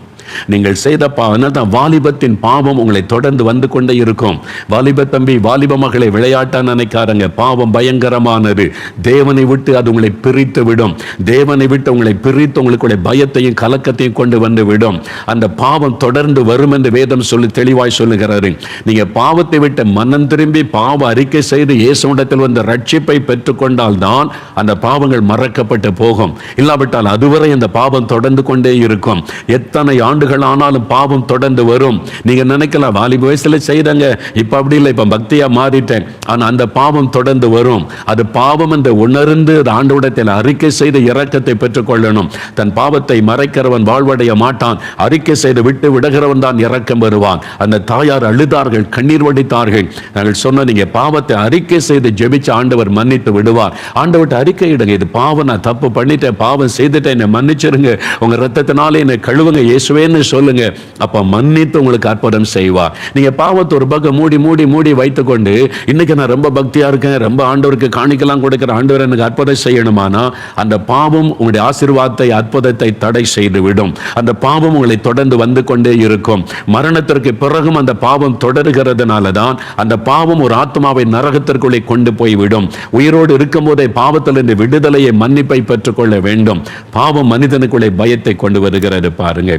நீங்கள் செய்த பாவம், வாலிபத்தின் பாவம் உங்களை தொடர்ந்து வந்து கொண்டே இருக்கும். வாலிப தம்பி, வாலிப மகளை விளையாட்டா நினைக்காரங்க. பாவம் பயங்கரமானது. தேவனை விட்டு அது உங்களை பிரித்து விடும். தேவனை விட்டு உங்களை பிரித்து உங்களுடைய பயத்தையும் கலக்கத்தையும் கொண்டு வந்து விடும். அந்த பாவம் தொடர்ந்து வரும் என்று வேதம் சொல்லி தெளிவாய் சொல்லுகிறாரு. நீங்க பாவத்தை விட்டு மனம் திரும்பி பாவ அறிக்கை செய்து இயேசுவிடத்தில் வந்து ரட்சிப்பை பெற்றுக்கொண்டால் தான் அந்த பாவங்கள் மறக்கப்பட்டு போகும். இல்லாவிட்டால் அதுவரை அந்த பாவம் தொடர்ந்து கொண்டே இருக்கும். எத்தனை ஆண்டுகள் ஆனாலும் பாவம் தொடர்ந்து வரும். நீங்க நினைக்கலாம், வாலிப வயசுல செய்தாங்க, இப்ப அப்படி இல்லை, இப்ப பக்தியா மாறிட்டேன். ஆனா அந்த பாவம் தொடர்ந்து வரும். அது பாவம் என்று உணர்ந்து ஆண்டவரிடத்தில் அறிக்கை செய்து இரக்கத்தை பெற்றுக் கொள்ளணும். தன் பாவத்தை மறைக்கிறவன் வாழ்வடைய மாட்டான், அறிக்கை செய்து விட்டு விடுகிறவன் தான் இரக்கம் வருவான். அந்த தாயார் அழுதார்கள், கண்ணீர் வடித்தார்கள். நாங்கள் சொன்ன, நீங்க பாவத்தை அறிக்கை செய்து ஜெபிச்ச ஆண்டவர் மன்னித்து விடுவார். ஆண்டவர்கிட்ட அறிக்கை இடுங்க, இது பாவம், நான் தப்பு பண்ணிட்டேன், பாவம் செய்துட்டேன், என்னை மன்னிச்சிருங்க, உங்க ரத்தத்தினாலே என்னை கழுவுங்க இயேசுவே சொல்லுங்க. அப்ப மன்னித்து உங்களுக்கு அற்புதம் செய்வார். நீங்க பாவத்தை ஒரு பக்கம் மூடி மூடி மூடி வைத்துக்கொண்டு, இன்னைக்கு நான் ரொம்ப பக்தியா இருக்கேன், ரொம்ப ஆண்டவருக்கு காணிக்கலாம் கொடுக்கிற, ஆண்டவர் எனக்கு அற்புதம் செய்யணுமானா அந்த பாவம் உங்களுடைய ஆசீர்வாதத்தை, அற்புதத்தை தடை செய்து விடும். அந்த பாவம் உங்களை தொடர்ந்து வந்து கொண்டே இருக்கும். மரணத்திற்கு பிறகும் அந்த பாவம் தொடர்கிறதுனால தான் அந்த பாவம் ஒரு ஆத்மாவை நரகத்திற்குள்ளே கொண்டு போய்விடும். உயிரோடு இருக்கும் போதே பாவத்திலிருந்து விடுதலையை, மன்னிப்பை பெற்றுக்கொள்ள வேண்டும். பாவம் மனிதனுக்குள்ளே பயத்தை கொண்டு வருகிறது பாருங்க.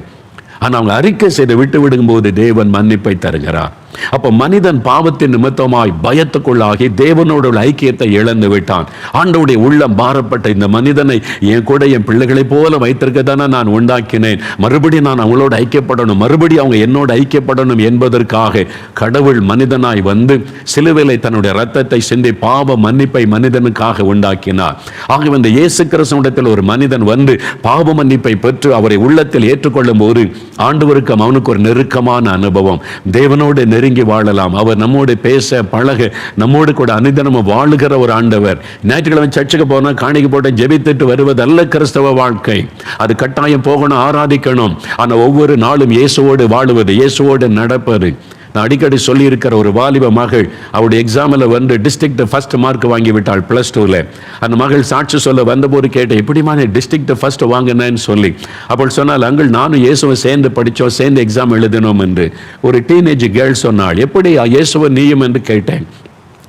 ஆனால் அவங்க அறிக்கை செய்து விட்டு விடும் போது தேவன் மன்னிப்பை தருகிறார். அப்ப மனிதன் பாவத்தின் நிமித்தமாய் பயத்துக்குள்ளாகி தேவனோட ஐக்கியத்தை இழந்து விட்டான். ஆண்டவருடைய உள்ளம் பாரப்பட்ட இந்த மனிதனை என் கூட என் பிள்ளைகளை போல வைத்திருக்க தானே நான் உண்டாக்கினேன், மறுபடியும் நான் அவங்களோட ஐக்கியப்படணும், மறுபடியும் அவங்க என்னோட ஐக்கியப்படணும் என்பதற்காக கடவுள் மனிதனாய் வந்து சிலுவையிலே தன்னுடைய ரத்தத்தை சிந்தி பாவ மன்னிப்பை மனிதனுக்காக உண்டாக்கினார். ஆகவே இந்த இயேசு கிறிஸ்துவிடத்தில் ஒரு மனிதன் வந்து பாவ மன்னிப்பை பெற்று அவரை உள்ளத்தில் ஏற்றுக்கொள்ளும் போது ஆண்டவருக்கு அவனுக்கு ஒரு நெருக்கமான அனுபவம். தேவனோடு நெருங்கி வாழலாம். அவர் நம்மோடு பேச பழக நம்மோடு கூட அனுதினமும் வாழுகிற ஒரு ஆண்டவர். ஞாயிற்றுக்கிழமை சர்ச்சுக்கு போனா காணிக்கை போட்டு ஜெபித்துட்டு வருவதல்ல கிறிஸ்தவ வாழ்க்கை. அது கட்டாயம் போகணும், ஆராதிக்கணும். ஆனா ஒவ்வொரு நாளும் இயேசுவோடு வாழுவது, இயேசுவோடு நடப்பது. நான் அடிக்கடி சொல்லி இருக்கிற ஒரு வாலிப மகள் அவருடைய எக்ஸாமில் வந்து டிஸ்ட்ரிக்ட் ஃபர்ஸ்ட் மார்க் வாங்கி விட்டாள் +2ல. அந்த மகள் சாட்சி சொல்ல வந்தபோது கேட்டேன், எப்படிமா நீ டிஸ்ட்ரிக்ட் ஃபர்ஸ்ட் வாங்கினேன்னு சொல்லி. அப்போ சொன்னால், அங்கிள் நானும் இயேசுவை சேர்ந்து படித்தோம், சேர்ந்து எக்ஸாம் எழுதினோம் என்று. ஒரு டீனேஜ் கேர்ள் சொன்னாள், எப்படி இயேசுவை நீயும் என்று கேட்டேன்.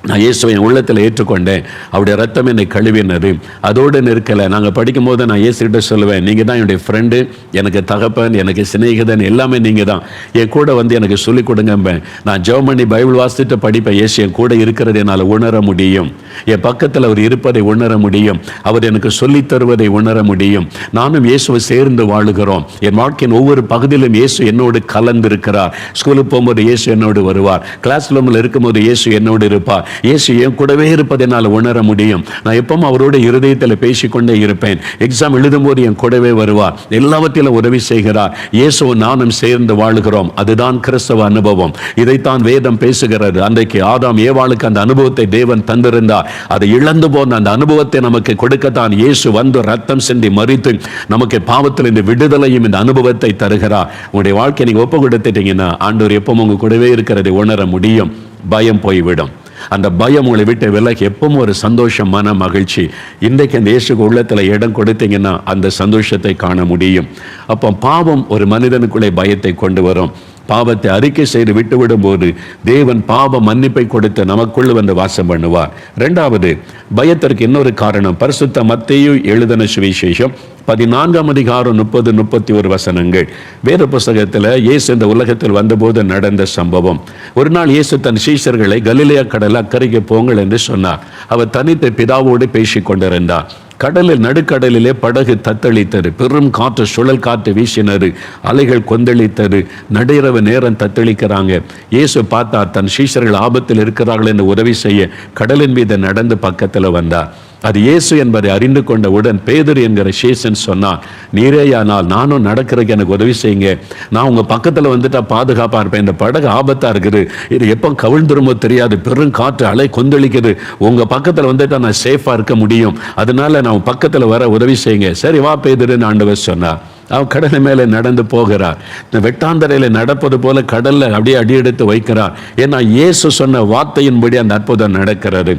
நான் இயேசுவை என் உள்ளத்தில் ஏற்றுக்கொண்டேன், அவருடைய ரத்தம் என்னை கழுவினது. அதோடு நிற்கலை. நாங்கள் படிக்கும் போது நான் இயேசுகிட்ட சொல்லுவேன், நீங்கள் தான் என்னுடைய ஃப்ரெண்டு, எனக்கு தகப்பன், எனக்கு சிநேகிதன், எல்லாமே நீங்கள் தான். என் கூட வந்து எனக்கு சொல்லிக் கொடுங்கம்பேன். நான் ஜெபம் பண்ணி பைபிள் வாசித்துட்டு படிப்பேன். இயேசு என் கூட இருக்கிறது என்னால் உணர முடியும், என் பக்கத்தில் அவர் இருப்பதை உணர முடியும், அவர் எனக்கு சொல்லித் தருவதை உணர முடியும். நானும் இயேசுவை சேர்ந்து வாழுகிறோம். என் வாழ்க்கையின் ஒவ்வொரு பகுதியிலும் இயேசு என்னோடு கலந்திருக்கிறார். ஸ்கூலுக்கு போகும்போது இயேசு என்னோடு வருவார், கிளாஸ் ரூமில் இருக்கும்போது இயேசு என்னோடு இருப்பார். இயேசு என் கூடவே இருப்பதை என்னால் உணர முடியும். நான் எப்பவும் அவரோட இருதயத்தில் பேசிக்கொண்டே இருப்பேன். எக்ஸாம் எழுதும் போது என் கூடவே வருவார், எல்லாவற்றிலும் உதவி செய்கிறார். இயேசுவும் நானும் சேர்ந்து வாழுகிறோம். அதுதான் கிறிஸ்தவ அனுபவம். இதைத்தான் வேதம் பேசுகிறது. அன்றைக்கு ஆதாம் ஏவாளுக்கு அந்த அனுபவத்தை தேவன் தந்திருந்தார். அதை இழந்து போன அந்த அனுபவத்தை நமக்கு கொடுக்கத்தான் இயேசு வந்து ரத்தம் சிந்தி மரித்து நமக்கு பாவத்தில் இந்த விடுதலையும் இந்த அனுபவத்தை தருகிறார். உங்களுடைய வாழ்க்கையை நீங்க ஒப்பு கொடுத்துட்டீங்கன்னா ஆண்டவர் எப்பவும் உங்க கூடவே இருக்கிறதை உணர முடியும். பயம் போய்விடும். அந்த பயம் உங்களை விட்டு விலகி எப்பவும் ஒரு சந்தோஷம், மன மகிழ்ச்சி. இன்றைக்கு அந்த இயேசுக்கு உள்ளத்தில் இடம் கொடுத்தீங்கன்னா அந்த சந்தோஷத்தை காண முடியும். அப்போ பாவம் ஒரு மனிதனுக்குள்ளே பயத்தை கொண்டு வரும். பாவத்தை அறிக்கை செய்து விட்டுவிடும் போது தேவன் பாவ மன்னிப்பை கொடுத்து நமக்குள்ள வந்து வாசம் பண்ணுவார். இரண்டாவது, பயத்திற்கு இன்னொரு காரணம். பரிசுத்த மத்தேயு எழுதின சுவிசேஷம் 14ஆம் அதிகாரம் 30-31 வசனங்கள். வேத புஸ்தகத்தில் இயேசு இந்த உலகத்தில் வந்தபோது நடந்த சம்பவம். ஒரு நாள் இயேசு தன் சீஷர்களை கலிலேயா கடல் அக்கறைக்கு போங்கள் என்று சொன்னார். அவர் தனித்து பிதாவோடு பேசிக் கொண்டிருந்தார். கடலில் நடுக்கடலிலே படகு தத்தளித்தது. பெரும் காற்று, சுழல் காற்று வீசினது. அலைகள் கொந்தளித்தது. நடுஇரவு நேரம் தத்தளிக்கிறாங்க. இயேசு பார்த்தார், தன் சீஷர்கள் ஆபத்தில் இருக்கிறார்கள் என்று உதவி செய்ய கடலின் மீது நடந்து பக்கத்தில் வந்தார். அது இயேசு என்பதை அறிந்து கொண்டவுடன் பேதுரு என்கிற சீசன் சொன்னான், நீரேயானால் நானும் நடக்கிறதுக்கு எனக்கு உதவி செய்யுங்க, நான் உங்கள் பக்கத்தில் வந்துட்டா பாதுகாப்பாக இருப்பேன். இந்த படகு ஆபத்தாக இருக்குது, இது எப்போ கவிழ்ந்துருமோ தெரியாது, பெரும் காற்று, அலை கொந்தளிக்குது, உங்கள் பக்கத்தில் வந்துட்டா நான் சேஃபாக இருக்க முடியும், அதனால நான் பக்கத்தில் வர உதவி செய்யுங்க. சரி வா பேதுருன்னு ஆண்டவர் சொன்னார். அவன் கடலை மேலே நடந்து போகிறார். இந்த வெட்டாந்தரையில் நடப்பது போல கடல்ல அப்படியே அடியெடுத்து வைக்கிறார். ஏன்னா இயேசு சொன்ன வார்த்தையின்படி அந்த அற்புதம் நடக்கிறது.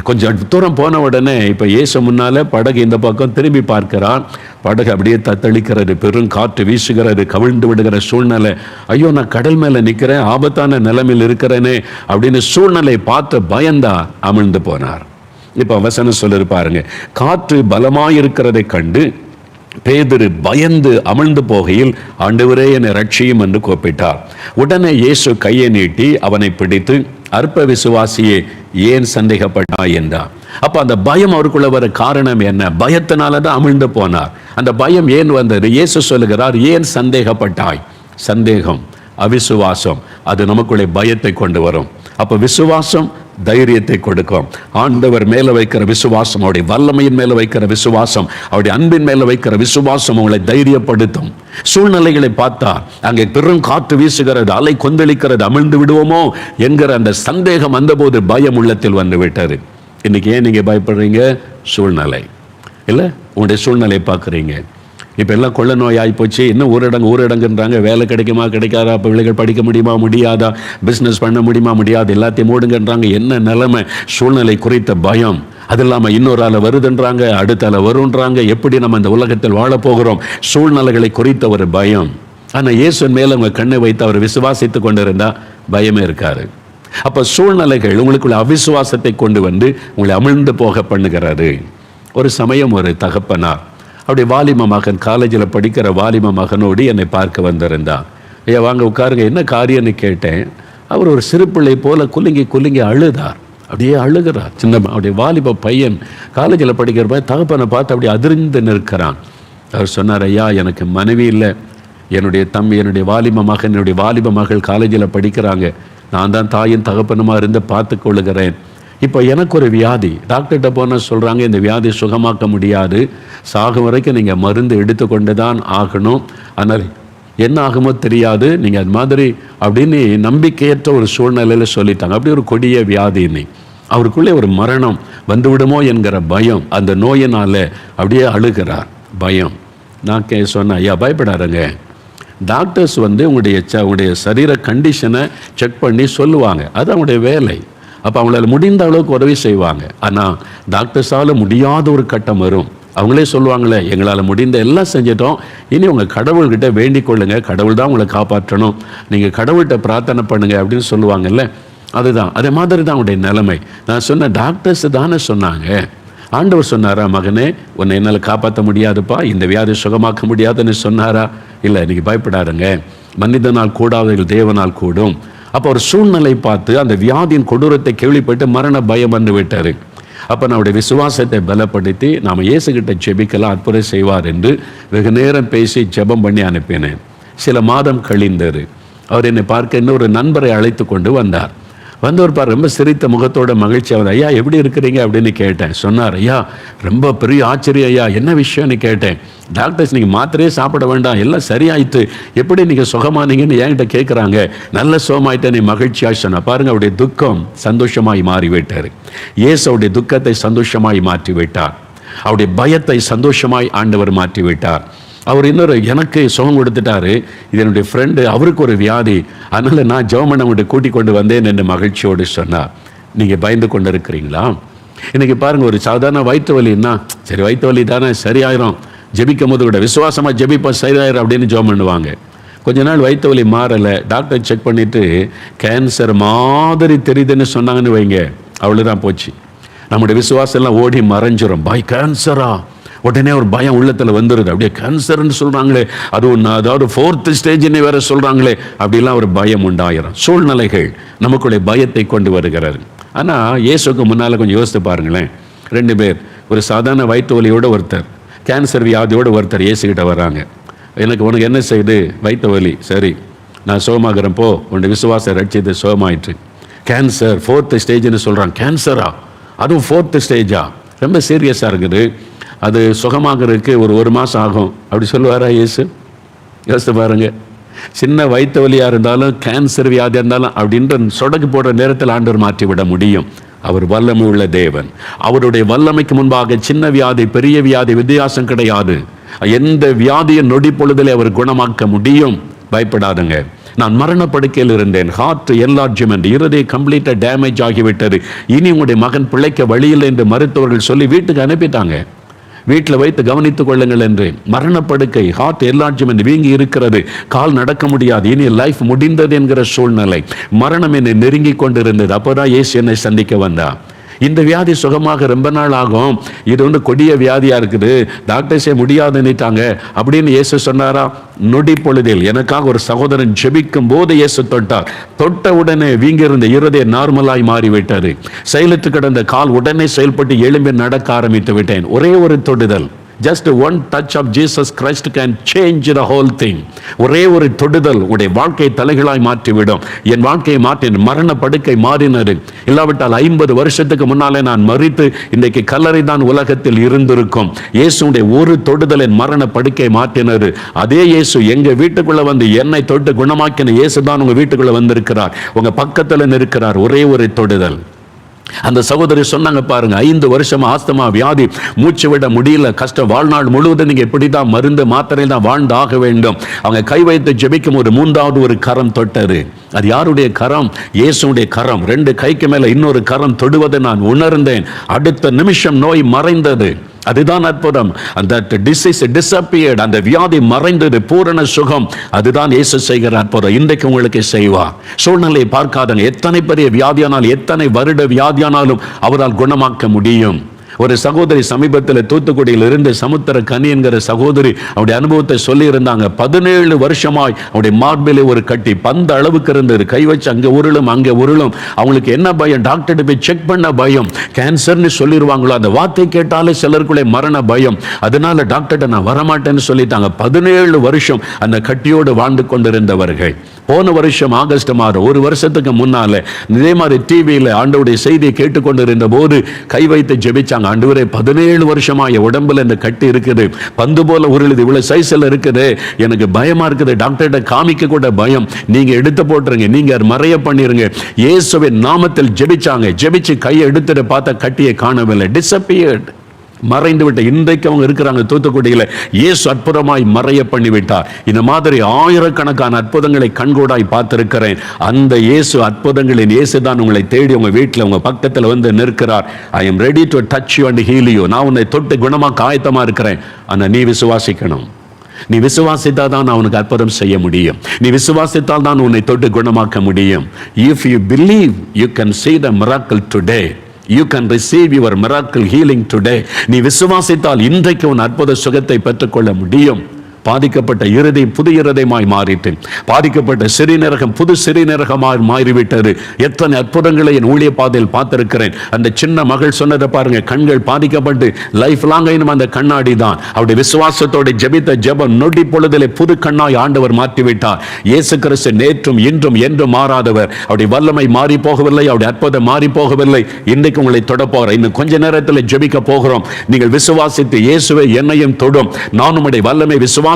கொஞ்சம் தூரம் போன உடனே இப்ப இயேசு முன்னால படகு இந்த பக்கம் திரும்பி பார்க்கிறார். படகு அப்படியே தத்தளிக்கிறது, பெரும் காற்று வீசுகிறது, கவிழ்ந்து விடுகிற சூழ்நிலை. ஐயோ, நான் கடல் மேல நிற்கிறேன், ஆபத்தான நிலைமையில் இருக்கிறேனே அப்படின்னு சூழ்நிலை பார்த்து பயந்தா அமிழ்ந்து போனார். இப்ப வசனம் சொல்லிருப்பாருங்க, காற்று பலமாயிருக்கிறதை கண்டு பேதுரு பயந்து அமிழ்ந்து போகையில், ஆண்டவரே என்னை ரட்சியும் என்று கூப்பிட்டார். உடனே இயேசு கையை நீட்டி அவனை பிடித்து, அற்ப விசுவாசியே ஏன் சந்தேகப்பட்டாய் என்றார். அப்ப அந்த பயம் அவருக்குள்ள வர காரணம் என்ன? பயத்தினாலதான் அமிழ்ந்து போனார். அந்த பயம் ஏன் வந்தது? இயேசு சொல்லுகிறார், ஏன் சந்தேகப்பட்டாய்? சந்தேகம், அவிசுவாசம், அது நமக்குள்ளே பயத்தை கொண்டு வரும். அப்ப விசுவாசம் தைரியத்தை கொடுக்கும். ஆண்டவர் மேல வைக்கிற விசுவாசம், அவருடைய வல்லமையின் மேல வைக்கிற விசுவாசம், அவருடைய அன்பின் மேல வைக்கிற விசுவாசம் உங்களை தைரியப்படுத்தும். சூழ்நிலைகளை பார்த்தா அங்கே பெரும் காற்று வீசுகிறது, அலை கொந்தளிக்கிறது, அமிழ்ந்து விடுவோமோ என்கிற அந்த சந்தேகம் வந்தபோது பயம் உள்ளத்தில் வந்து விட்டது. இன்னைக்கு ஏன் நீங்க பயப்படுறீங்க? சூழ்நிலை இல்ல, உங்களுடைய சூழ்நிலை பார்க்குறீங்க. இப்போ எல்லாம் கொள்ள நோய் ஆகிப்போச்சு, இன்னும் ஊரடங்குன்றாங்க. வேலை கிடைக்குமா கிடைக்காதா, பிள்ளைகள் படிக்க முடியுமா முடியாதா, பிஸ்னஸ் பண்ண முடியுமா முடியாது, எல்லாத்தையும் மூடுங்கன்றாங்க. என்ன நிலைமை? சூழ்நிலை குறித்த பயம். அது இல்லாமல் இன்னொரு ஆளை வருதுன்றாங்க, அடுத்த ஆளை வருன்றாங்க. எப்படி நம்ம இந்த உலகத்தில் வாழ போகிறோம்? சூழ்நிலைகளை குறித்த ஒரு பயம். ஆனால் இயேசுவின் மேலே உங்கள் கண்ணை வைத்து அவர் விசுவாசித்து கொண்டு இருந்தால் பயமே இருக்காரு. அப்போ சூழ்நிலைகள் உங்களுக்குள்ள அவிசுவாசத்தை கொண்டு வந்து உங்களை அமிழ்ந்து போக பண்ணுகிறது. ஒரு சமயம் ஒரு தகப்பனார் அப்படி வாலிம மகன், காலேஜில் படிக்கிற வாலிம மகனோடு என்னை பார்க்க வந்திருந்தான். ஐயா வாங்க உட்காருங்க, என்ன காரியம்னு கேட்டேன். அவர் ஒரு சிறு பிள்ளை போல குலுங்கி குலுங்கி அழுதார். அப்படியே அழுகிறார். சின்ன அப்படியே வாலிப பையன், காலேஜில் படிக்கிற பையன் தகப்பனை பார்த்து அப்படி அதிர்ந்து நிற்கிறான். அவர் சொன்னார், ஐயா எனக்கு மனைவி இல்லை, என்னுடைய தம்பி, என்னுடைய வாலிப மகன், என்னுடைய வாலிப மகள் காலேஜில் படிக்கிறாங்க, நான் தான் தாயின் தகப்பனுமா இருந்து பார்த்து கொள்ளுகிறேன். இப்போ எனக்கு ஒரு வியாதி, டாக்டர்கிட்ட போனால் சொல்கிறாங்க இந்த வியாதி சுகமாக்க முடியாது, சாகும் வரைக்கும் நீங்கள் மருந்து எடுத்துக்கொண்டு தான் ஆகணும், ஆனால் என்ன ஆகுமோ தெரியாது, நீங்கள் அது மாதிரி அப்படின்னு நம்பிக்கையற்ற ஒரு சூழ்நிலையில் சொல்லிட்டாங்க. அப்படி ஒரு கொடிய வியாதின்னு அவருக்குள்ளே ஒரு மரணம் வந்துவிடுமோ என்கிற பயம், அந்த நோயினால் அப்படியே அழுகிறார். பயம். நான் சொன்னேன், ஐயா பயப்படாருங்க, டாக்டர்ஸ் உங்களுடைய சரீர கண்டிஷனை செக் பண்ணி சொல்லுவாங்க, அது அவங்களுடைய வேலை. அப்போ அவங்களால முடிந்த அளவுக்கு உதவி செய்வாங்க. ஆனால் டாக்டர்ஸால் முடியாத ஒரு கட்டம் வரும். அவங்களே சொல்லுவாங்களே, எங்களால் முடிந்த எல்லாம் செஞ்சிட்டோம், இனி உங்கள் கடவுள்கிட்ட வேண்டிக் கொள்ளுங்க, கடவுள் தான் உங்களை காப்பாற்றணும், நீங்கள் கடவுள்கிட்ட பிரார்த்தனை பண்ணுங்க அப்படின்னு சொல்லுவாங்கல்ல. அதுதான் அதே மாதிரி தான் அவங்களுடைய நிலைமை. நான் சொன்ன டாக்டர்ஸ் தானே சொன்னாங்க. ஆண்டவர் சொன்னாரா, மகனே உன்னை என்னால் காப்பாற்ற முடியாதுப்பா, இந்த வியாதி சுகமாக்க முடியாதுன்னு சொன்னாரா? இல்லை, இன்னைக்கு பயப்படாருங்க, மனிதனால் கூடாதவர்கள் தேவனால் கூடும். அப்போ ஒரு சூழ்நிலை பார்த்து அந்த வியாதியின் கொடூரத்தை கேள்விப்பட்டு மரண பயம் வந்து விட்டார். அப்போ நம்முடைய விசுவாசத்தை பலப்படுத்தி நாம் இயேசுகிட்ட ஜெபிக்கலாம், அற்புதம் செய்வார் என்று வெகு நேரம் பேசி ஜெபம் பண்ணி அனுப்பினேன். சில மாதம் கழிந்தார். அவர் என்னை பார்க்க இன்னொரு நண்பரை அழைத்து கொண்டு வந்தார். வந்தவர் பார் ரொம்ப சிரித்த முகத்தோட மகிழ்ச்சியாவது, ஐயா எப்படி இருக்கிறீங்க அப்படின்னு கேட்டேன். சொன்னார், ஐயா ரொம்ப பெரிய ஆச்சரியம் ஐயா, என்ன விஷயம்னு கேட்டேன். டாக்டர்ஸ் நீங்கள் மாத்திரையே சாப்பிட வேண்டாம், எல்லாம் சரியாயிட்டு, எப்படி நீங்கள் சுகமானீங்கன்னு என்கிட்ட கேட்குறாங்க. நல்ல சுகமாயிட்ட நீ மகிழ்ச்சியாக சொன்ன. பாருங்க, அவருடைய துக்கம் சந்தோஷமாய் மாறிவிட்டார். இயேசு அவருடைய துக்கத்தை சந்தோஷமாய் மாற்றி விட்டார். அவருடைய பயத்தை சந்தோஷமாய் ஆண்டவர் மாற்றி விட்டார். அவர் இன்னொரு எனக்கு சுகம் கொடுத்துட்டாரு, இது என்னுடைய ஃப்ரெண்டு, அவருக்கு ஒரு வியாதி, அதனால் நான் ஜெபம் பண்ண அவங்கள்ட்ட கூட்டிக் கொண்டு வந்தேன் என்று மகிழ்ச்சியோடு சொன்னார். நீங்கள் பயந்து கொண்டு இருக்கிறீங்களா? இன்றைக்கி பாருங்கள், ஒரு சாதாரண வயிற்று வலின்னா சரி வயிற்று வலி தானே சரியாயிரும், ஜெபிக்கும் போது கூட விசுவாசமாக ஜெபிப்பா சரியாயிரும் அப்படின்னு ஜெபம் பண்ணுவாங்க. கொஞ்ச நாள் வயிற்று வலி மாறலை, டாக்டர் செக் பண்ணிவிட்டு கேன்சர் மாதிரி தெரியுதுன்னு சொன்னாங்கன்னு வைங்க, அவ்வளோதான் போச்சு. நம்முடைய விசுவாசம் எல்லாம் ஓடி மறைஞ்சிரும். பாய் கேன்சரா, உடனே ஒரு பயம் உள்ளத்தில் வந்துடுது. அப்படியே கேன்சர்ன்னு சொல்கிறாங்களே, அது ஒன்று, அதாவது 4th ஸ்டேஜ்னு வேற சொல்கிறாங்களே, அப்படிலாம் ஒரு பயம் உண்டாயிரும். சூழ்நிலைகள் நமக்குடைய பயத்தை கொண்டு வருகிறாரு. ஆனால் இயேசுக்கு முன்னால் கொஞ்சம் யோசித்து பாருங்களேன். 2 பேர், ஒரு சாதாரண வயிற்று வலியோடு ஒருத்தர், கேன்சர் வியாதியோடு ஒருத்தர் இயேசுகிட்ட வராங்க. உனக்கு என்ன செய்யுது? வயிற்று வலி, சரி நான் சுகமாகிறேன் போ, உன்னுடைய விசுவாசம் ரட்சித்து சுகமாயிற்று. கேன்சர் 4th ஸ்டேஜ்னு சொல்கிறாங்க. கேன்சரா, அதுவும் 4th ஸ்டேஜா, ரொம்ப சீரியஸாக இருக்குது, அது சுகமாகிறதுக்கு ஒரு மாதம் ஆகும் அப்படி சொல்லுவாரா இயேசு? யோசித்து பாருங்க. சின்ன வயிற்று வலியாக இருந்தாலும் கேன்சர் வியாதியாக இருந்தாலும் அப்படின்ற சொடக்கு போடுற நேரத்தில் ஆண்டவர் மாற்றிவிட முடியும். அவர் வல்லமை உள்ள தேவன். அவருடைய வல்லமைக்கு முன்பாக சின்ன வியாதி பெரிய வியாதி வித்தியாசம் கிடையாது. எந்த வியாதியை நொடி பொழுதிலே அவர் குணமாக்க முடியும். பயப்படாதுங்க. நான் மரணப்படுக்கையில் இருந்தேன், ஹார்ட் என்லார்ஜ்மெண்ட், இருதய கம்ப்ளீட்டா டேமேஜ் ஆகிவிட்டது, இனி உங்களுடைய மகன் பிழைக்க வழியில் என்று மருத்துவர்கள் சொல்லி வீட்டுக்கு அனுப்பிட்டாங்க. வீட்டில் வைத்து கவனித்துக் கொள்ளுங்கள் என்று. மரணப்படுக்கை, ஹார்ட் என்லார்ஜ்மெண்ட் வீங்கி இருக்கிறது, கால் நடக்க முடியாது, இனி லைஃப் முடிந்தது என்கிற சூழ்நிலை. மரணம் என்னை நெருங்கி கொண்டிருந்தது. அப்போதான் இயேசு என்னை சந்திக்க வந்தா. இந்த வியாதி சுகமாக ரொம்ப நாள் ஆகும், இது கொடிய வியாதியா இருக்குது, டாக்டர்ஸே முடியாதுன்னுட்டாங்க அப்படின்னு இயேசு சொன்னாரா? நொடி பொழுதில் எனக்காக ஒரு சகோதரன் ஜெபிக்கும் போது இயேசு தொட்டார். தொட்ட உடனே வீங்கிருந்த இருதயம் நார்மலாய் மாறிவிட்டது. செயலற்று கிடந்த கால் உடனே செயல்பட்டு எழும்பி நடக்க ஆரம்பித்து விட்டேன். ஒரே ஒரு தொடுதல், just one touch of Jesus Christ can change the whole thing. ஒரே ஒரு தொடுதல் உடைய வாழ்க்கையை தலைகளாய் மாற்றிவிடும். என் வாழ்க்கையை மாற்றின, மரண படுக்கை மாறினது. இல்லாவிட்டால் 50 வருஷத்துக்கு முன்னாலே நான் மரித்து இன்றைக்கு கல்லறை தான் உலகத்தில் இருந்திருக்கும். இயேசுடைய ஒரு தொடுதல் என் மரண படுக்கை மாற்றினது. அதே இயேசு எங்க வீட்டுக்குள்ள வந்து என்னை தொட்டு குணமாக்கின இயேசு தான் உங்க வீட்டுக்குள்ள வந்திருக்கிறார், உங்க பக்கத்துல இருக்கிறார். ஒரே ஒரு தொடுதல். அந்த சகோதரி சொன்னாங்க, பாருங்க 5 வருஷம் ஆஸ்துமா வியாதி, மூச்சு விட முடியல, கஷ்டம், வாழ்நாள் முழுவதும் நீங்க எப்படி தான் மருந்து மாத்திரை தான் வாழ்ந்தாக வேண்டும். அவங்க கை வைத்து ஜெபிக்கும் ஒரு 3வது ஒரு கரம் தொட்டது. அது யாருடைய கரம்? இயேசுடைய கரம். 2 கைக்கு மேல இன்னொரு கரம் தொடுவதை நான் உணர்ந்தேன். அடுத்த நிமிஷம் நோய் மறைந்தது. அதுதான் அற்புதம். அந்த டிசீஸ் டிஸப்பியர்ட், அந்த வியாதி மறைந்தது, பூரண சுகம். அதுதான் இயேசு செய்கிற அற்புதம். இன்றைக்கு உங்களுக்கு செய்வார். சூழ்நிலையை பார்க்காதங்க. எத்தனை பெரிய வியாதியானாலும், எத்தனை வருட வியாதியானாலும் அவரால் குணமாக்க முடியும். ஒரு சகோதரி சமீபத்தில் தூத்துக்குடியில் இருந்து சமுத்திர கனி என்கிற சகோதரி அவருடைய அனுபவத்தை சொல்லி இருந்தாங்க. 17 வருஷமாய் அவருடைய மார்பிலே ஒரு கட்டி பந்த அளவுக்கு இருந்தது. கை வச்சு அங்கே உருளும் அங்கே உருளும். அவங்களுக்கு என்ன பயம்? டாக்டர் போய் செக் பண்ண பயம். கேன்சர்னு சொல்லிடுவாங்களோ, அந்த வார்த்தை கேட்டாலே சிலருக்குள்ளே மரண பயம். அதனால டாக்டர்கிட்ட நான் வரமாட்டேன்னு சொல்லிட்டாங்க. 17 வருஷம் அந்த கட்டியோடு வாழ்ந்து கொண்டிருந்தவர்கள் போன வருஷம் ஆகஸ்ட் மாதம், ஒரு வருஷத்துக்கு முன்னால இதே மாதிரி டிவியில் ஆண்டவருடைய செய்தியை கேட்டுக்கொண்டிருந்த போது கை வைத்து ஜெபிச்சாங்க. ஆண்டவரே, 17 வருஷமா என் உடம்புல இந்த கட்டி இருக்குது, பந்து போல உருளுது, இவ்வளவு சைஸ்ல இருக்குது, எனக்கு பயமா இருக்குது, டாக்டர்கிட்ட காமிக்க கூட பயம், நீங்க எடுத்து போட்டுருங்க, நீங்க மறைய பண்ணிருங்க. இயேசுவின் நாமத்தில் ஜெபிச்சாங்க. ஜெபிச்சு கையை எடுத்துட்டு பார்த்த கட்டியை காணவில்லை. டிஸப்பியர்ட், மறைந்து விட்ட. இன்றைக்கு அவங்க இருக்கிறாங்க தூத்துக்குடியில். இயேசு அற்புதமாய் மறைய பண்ணிவிட்டார். இந்த மாதிரி ஆயிரக்கணக்கான அற்புதங்களை கண்கூடாய் பார்த்திருக்கிறேன். அந்த இயேசு, அற்புதங்களின் இயேசு தான் உங்களை தேடி உங்க வீட்டில் உங்க பக்கத்தில் வந்து நிற்கிறார். I am ready to touch you and heel you. நான் உன்னை தொட்டு குணமாக்க ஆயத்தமா இருக்கிறேன். ஆனா நீ விசுவாசிக்கணும். நீ விசுவாசித்தால் தான் அவனுக்கு அற்புதம் செய்ய முடியும். நீ விசுவாசித்தால் தான் உன்னை தொட்டு குணமாக்க முடியும். If you believe, you can see the miracle today. You can receive your miracle healing today. நீ விசுவாசித்தால் இன்றைக்கு உன் அற்புத சுகத்தை பெற்றுக்கொள்ள முடியும். பாதிக்கப்பட்ட இருதயம் புது இருதயமாய் மாறிட்டு, பாதிக்கப்பட்ட சிறுநீரகம் புது சிறுநீரகமாய் மாறிவிட்டது. எத்தனை அற்புதங்களை என் ஊழிய பாதையில் பார்த்திருக்கிறேன். அந்த சின்ன மகள் சொன்னதை பாருங்க, கண்கள் பாதிக்கப்பட்டு லைஃப் லாங் அந்த கண்ணாடி தான். அவருடைய விசுவாசத்தோட ஜெபித்த ஜெபம் நொடி பொழுதிலே புது கண்ணாய் ஆண்டவர் மாற்றிவிட்டார். இயேசு கிறிஸ்து நேற்றும் இன்றும் என்றும் மாறாதவர். அவருடைய வல்லமை மாறி போகவில்லை, அவருடைய அற்புதம் மாறி போகவில்லை. இன்றைக்கு உங்களை தொட போகிறேன். இன்னும் கொஞ்ச நேரத்தில் ஜெபிக்க போகிறோம். நீங்கள் விசுவாசித்து இயேசுவை என்னையும் தொடும், நான் உம்முடைய வல்லமை விசுவாசிக்கிறேன்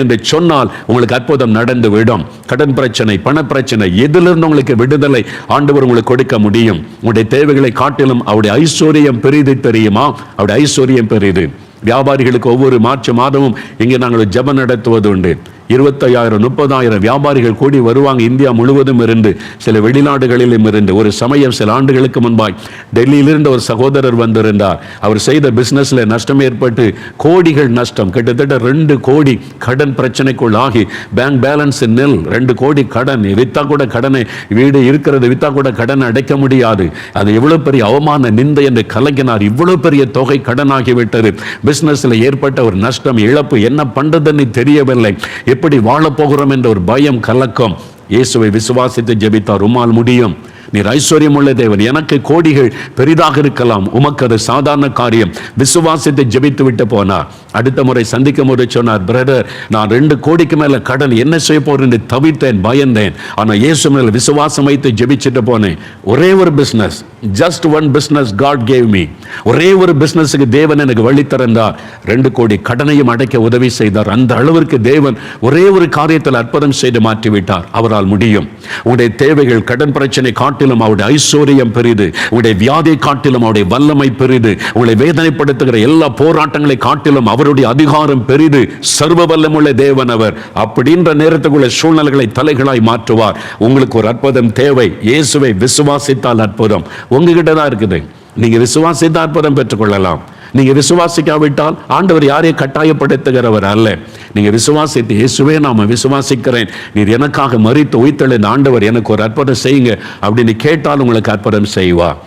என்று சொன்னால் உங்களுக்கு அற்புதம் நடந்து விடும். கடன் பிரச்சனை, பண பிரச்சனை, எதிலிருந்து உங்களுக்கு விடுதலை ஆண்டவர் உங்களுக்கு கொடுக்க முடியும். உங்களுடைய தேவைகளை காட்டிலும் அவருடைய ஐஸ்வர்யம் பெரிது. தெரியுமா? அவருடைய ஐஸ்வர்யம் பெரிது. வியாபாரிகளுக்கு ஒவ்வொரு மார்ச் மாதமும் இங்கே நாங்கள் ஜெபம் நடத்துவது உண்டு. 25,000 30,000 வியாபாரிகள் கூடி வருவாங்க. இந்தியா முழுவதும் இருந்து, சில வெளிநாடுகளிலும் இருந்து. ஒரு சமயம் சில ஆண்டுகளுக்கு முன்பாய் டெல்லியிலிருந்து ஒரு சகோதரர் வந்திருந்தார். அவர் செய்த பிசினஸ்ல நஷ்டம் ஏற்பட்டு கோடிகள் நஷ்டம், கிட்டத்தட்ட 2 கோடி கடன் பிரச்சனைக்குள் ஆகி பேங்க் பேலன்ஸ் நில். 2 கோடி கடன். வித்தா கூட கடனை, வீடு இருக்கிறது வித்தா கூட கடனை அடைக்க முடியாது. அது எவ்வளவு பெரிய அவமான நிந்தை என்று கலங்கினார். இவ்வளவு பெரிய தொகை கடன் ஆகிவிட்டது. பிசினஸ்ல ஏற்பட்ட ஒரு நஷ்டம், இழப்பு, என்ன பண்றதுன்னு தெரியவில்லை. எப்படி வாழ போகிறோம் என்ற ஒரு பயம், கலக்கம். இயேசுவை விசுவாசித்து ஜெபித்தார். உம்மால் முடியும், நீர் ஐஸ்வர்யம் உள்ள தேவன், எனக்கு கோடிகள் பெரிதாக இருக்கலாம், உமக்கு அது சாதாரண காரியம். விசுவாசித்து ஜெபித்து விட்டு போனார். அடுத்த முறை சந்திக்கும் போது சொன்னார், பிரதர், நான் 2 கோடிக்கு மேல கடன், என்ன செய்ய போறேன் தவித்தேன், பயந்தேன். ஆனா இயேசு மேல விசுவாசம் வைத்து ஜெபிச்சுட்டு போனேன். ஒரே ஒரு business, just one business God gave me. ஒரே ஒரு பிசினஸுக்கு தேவன் எனக்கு வழி திறந்தார். 2 கோடி கடனையும் அடைக்க உதவி செய்தார். அந்த அளவிற்கு தேவன் ஒரே ஒரு காரியத்தில் அற்புதம் செய்து மாற்றிவிட்டார். அவரால் முடியும். உங்களுடைய தேவைகள், கடன் பிரச்சனை காட்டிலும் அவருடைய ஐஸ்வர்யம் பெரிது. உங்களுடைய வியாதியை காட்டிலும் அவருடைய வல்லமை பெரிது. உங்களை வேதனைப்படுத்துகிற எல்லா போராட்டங்களை காட்டிலும் அவருடைய அதிகாரம் பெரிது. சர்வ வல்லமுள்ள தேவன் அவர். அப்படின்ற நேரத்துக்குள்ள சூழ்நிலைகளை தலைகளாய் மாற்றுவார். உங்களுக்கு ஒரு அற்புதம் தேவை, இயேசுவை விசுவாசித்தால் அற்புதம் உங்ககிட்ட தான் இருக்குது. நீங்க விசுவாசித்த அற்புதம் பெற்றுக்கொள்ளலாம். நீங்க விசுவாசிக்காவிட்டால் ஆண்டவர் யாரையும் கட்டாயப்படுத்துகிறவர் அல்ல. நீங்க விசுவாசித்து, இயேசுவே நாம விசுவாசிக்கிறேன், நீர் எனக்காக மரித்து உயிர்த்தெழுந்த ஆண்டவர், எனக்கு ஒரு அற்புதம் செய்யுங்க அப்படின்னு கேட்டால் உங்களுக்கு அற்புதம் செய்வார்.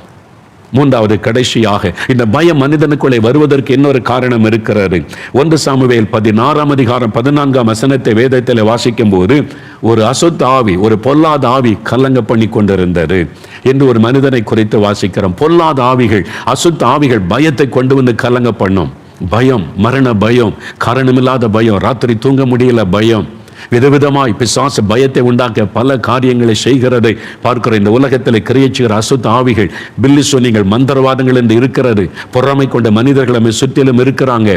3வது, கடைசியாக, இந்த பயம் மனிதனுக்குள்ளே வருவதற்கு இன்னொரு காரணம் இருக்கிறது. 1 சாமுவேல் 16ஆம் அதிகாரம் 14ஆம் வசனத்தை வேதத்தில் வாசிக்கும் போது, ஒரு அசுத்த ஆவி, ஒரு பொல்லாத ஆவி கலங்க பண்ணி கொண்டிருந்தது என்று ஒரு மனிதனை குறித்து வாசிக்கிறோம். பொல்லாத ஆவிகள், அசுத்த ஆவிகள் பயத்தை கொண்டு வந்து கலங்க பண்ணும். பயம், மரண பயம், காரணமில்லாத பயம், ராத்திரி தூங்க முடியல பயம், விதவிதமாய் பிசாசு பயத்தை உண்டாக்க பல காரியங்களை செய்கிறதை பார்க்கிற இந்த உலகத்தில் கிரியை செய்கிற அசுத்த ஆவிகள், பில்லி சொன்னிகள், மந்திரவாதங்கள் என்று இருக்கிறது. பொறாமை கொண்ட மனிதர்கள் நம்ம சுற்றிலும் இருக்கிறாங்க.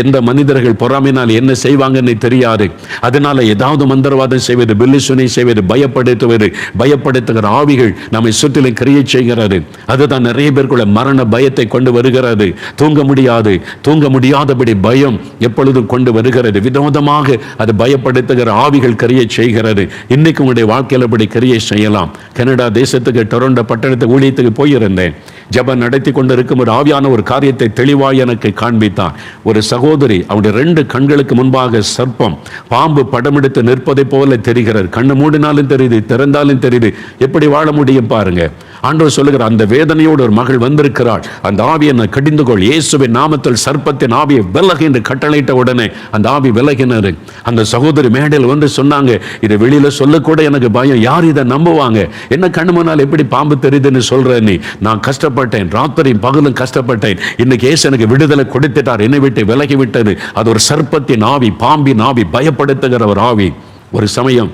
எந்த மனிதர்கள் பொறாமையினால் என்ன செய்வாங்கன்னு தெரியாது. அதனால ஏதாவது மந்திரவாதம் செய்வது, பில்லி சொன்னை செய்வது, பயப்படுத்துவது, பயப்படுத்துகிற ஆவிகள் நம்மை சுற்றிலும் கிரியை செய்கிறது. அதுதான் நிறைய பேருக்குள்ள மரண பயத்தை கொண்டு வருகிறது. தூங்க முடியாது, தூங்க முடியாதபடி பயம் எப்பொழுதும் கொண்டு வருகிறது. விதவிதமாக அது பயப்படுத்துகிற ஆவிகள் கிரியை செய்கிறது. இன்னைக்கு உங்களுடைய வாழ்க்கையில் அப்படி கிரியை செய்யலாம். கனடா தேசத்துக்கு டொரண்டோ பட்டணத்துக்கு ஊழியத்துக்கு போயிருந்தேன். ஜெபம் நடத்தி கொண்டிருக்கும் ஒரு ஆவியான ஒரு காரியத்தை தெளிவாய் எனக்கு காண்பித்தான். ஒரு சகோதரி, அவருடைய 2 கண்களுக்கு முன்பாக சர்ப்பம், பாம்பு படமெடுத்து நிற்பதை போல தெரிகிறது. கண்ணு மூடினாலும் தெரியுது, திறந்தாலும் தெரியுது. எப்படி வாழ முடியும் பாருங்க. ஆண்டவர் சொல்லுகிறார், அந்த வேதனையோடு ஒரு மகள் வந்திருக்கிறாள், அந்த ஆவியை கடிந்து கொள், இயேசுவின் நாமத்தில் சர்ப்பத்தின் ஆவியை விலகு என்று கட்டளையிட்ட உடனே அந்த ஆவி விலகினது. அந்த சகோதரி மேடையில் வந்து சொன்னாங்க, இதை வெளியில சொல்லக்கூட எனக்கு பயம், யார் இதை நம்புவாங்க, என்ன கண்ணு முன்னால் எப்படி பாம்பு தெரியுதுன்னு சொல்ற நீ, நான் கஷ்டப்பட்டேன், ராத்திரி பகலும் கஷ்டப்பட்டேன், இன்னைக்கு இயேசு எனக்கு விடுதலை கொடுத்துட்டார், என்னை விட்டு விலகி விட்டது. அது ஒரு சர்ப்பத்தின் ஆவி, பாம்பின் ஆவி, பயப்படுத்துகிற ஒரு ஆவி. ஒரு சமயம்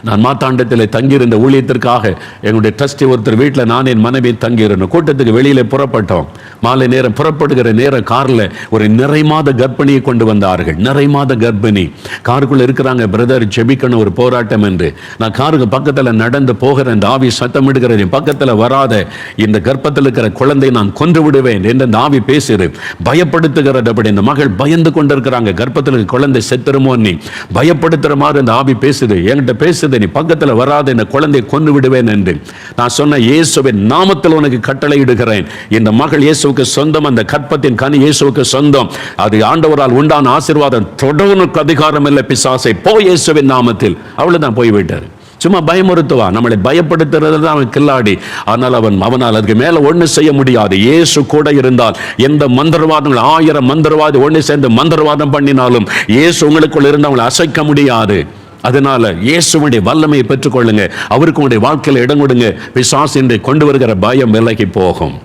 நான் மாத்தாண்டத்தில் தங்கியிருந்த ஊழியத்திற்காக எங்களுடைய ட்ரஸ்டி ஒருத்தர் வீட்டில் நான் என் மனைவி தங்கியிருந்தோம். கூட்டத்துக்கு வெளியில புறப்பட்டோம். மாலை நேரம் புறப்படுகிற நேரம் காரில் ஒரு நிறைமாத கர்ப்பிணியை கொண்டு வந்தார்கள். நிறைமாத கர்ப்பிணி காருக்குள்ள இருக்கிறாங்க. பிரதர் ஜெபிக்கணும், ஒரு போராட்டம் என்று. நான் காருக்கு பக்கத்தில் நடந்து போகிறேன். இந்த ஆவி சத்தமிடுகிறது, பக்கத்தில் வராத, இந்த கர்ப்பத்தில் இருக்கிற குழந்தை நான் கொன்று விடுவேன் என்று அந்த ஆவி பேசுது, பயப்படுத்துகிறது. அப்படி இந்த மகள் பயந்து கொண்டிருக்கிறாங்க, கர்ப்பத்தில் இருக்கிற குழந்தை செத்துருமோ, நீ பயப்படுத்துற மாதிரி அந்த ஆவி பேசுது, என்கிட்ட பேசுது, நீ பக்கத்தில் வராத, இந்த குழந்தையை கொன்று விடுவேன் என்று. நான் சொன்ன, இயேசுவின் நாமத்தில் உனக்கு கட்டளை இடுகிறேன். இந்த மகள் இயேசுவுக்கு சொந்தம், அந்த கற்பத்தின் கனி இயேசுவுக்கு சொந்தம். அது ஆண்டவரால் உண்டான ஆசீர்வாதம். தொடர்னுக்கு அதிகாரம் இல்லை பிசாசை, போ இயேசுவின் நாமத்தில். அவ்வளவுதான், போய்விட்டார். சும்மா பயமுறுத்துவா, நம்மளை பயப்படுத்துறது தான் அவன் கில்லாடி. ஆனால் அவனால் அதுக்கு மேல ஒண்ணு செய்ய முடியாது. இயேசு கூட இருந்தால் எந்த மந்திரவாதங்கள், 1000 மந்திரவாதி ஒண்ணு சேர்ந்து மந்திரவாதம் பண்ணினாலும் இயேசு உங்களுக்குள்ள இருந்து அவங்களை அசைக்க முடியாது. அதனால இயேசுவுடைய வல்லமையை பெற்றுக்கொள்ளுங்க, அவருக்கு உங்களுடைய வாழ்க்கையில் இடம் கொடுங்க. பிசாசு என்று கொண்டு வருகிற பயம் விலகி போகும்.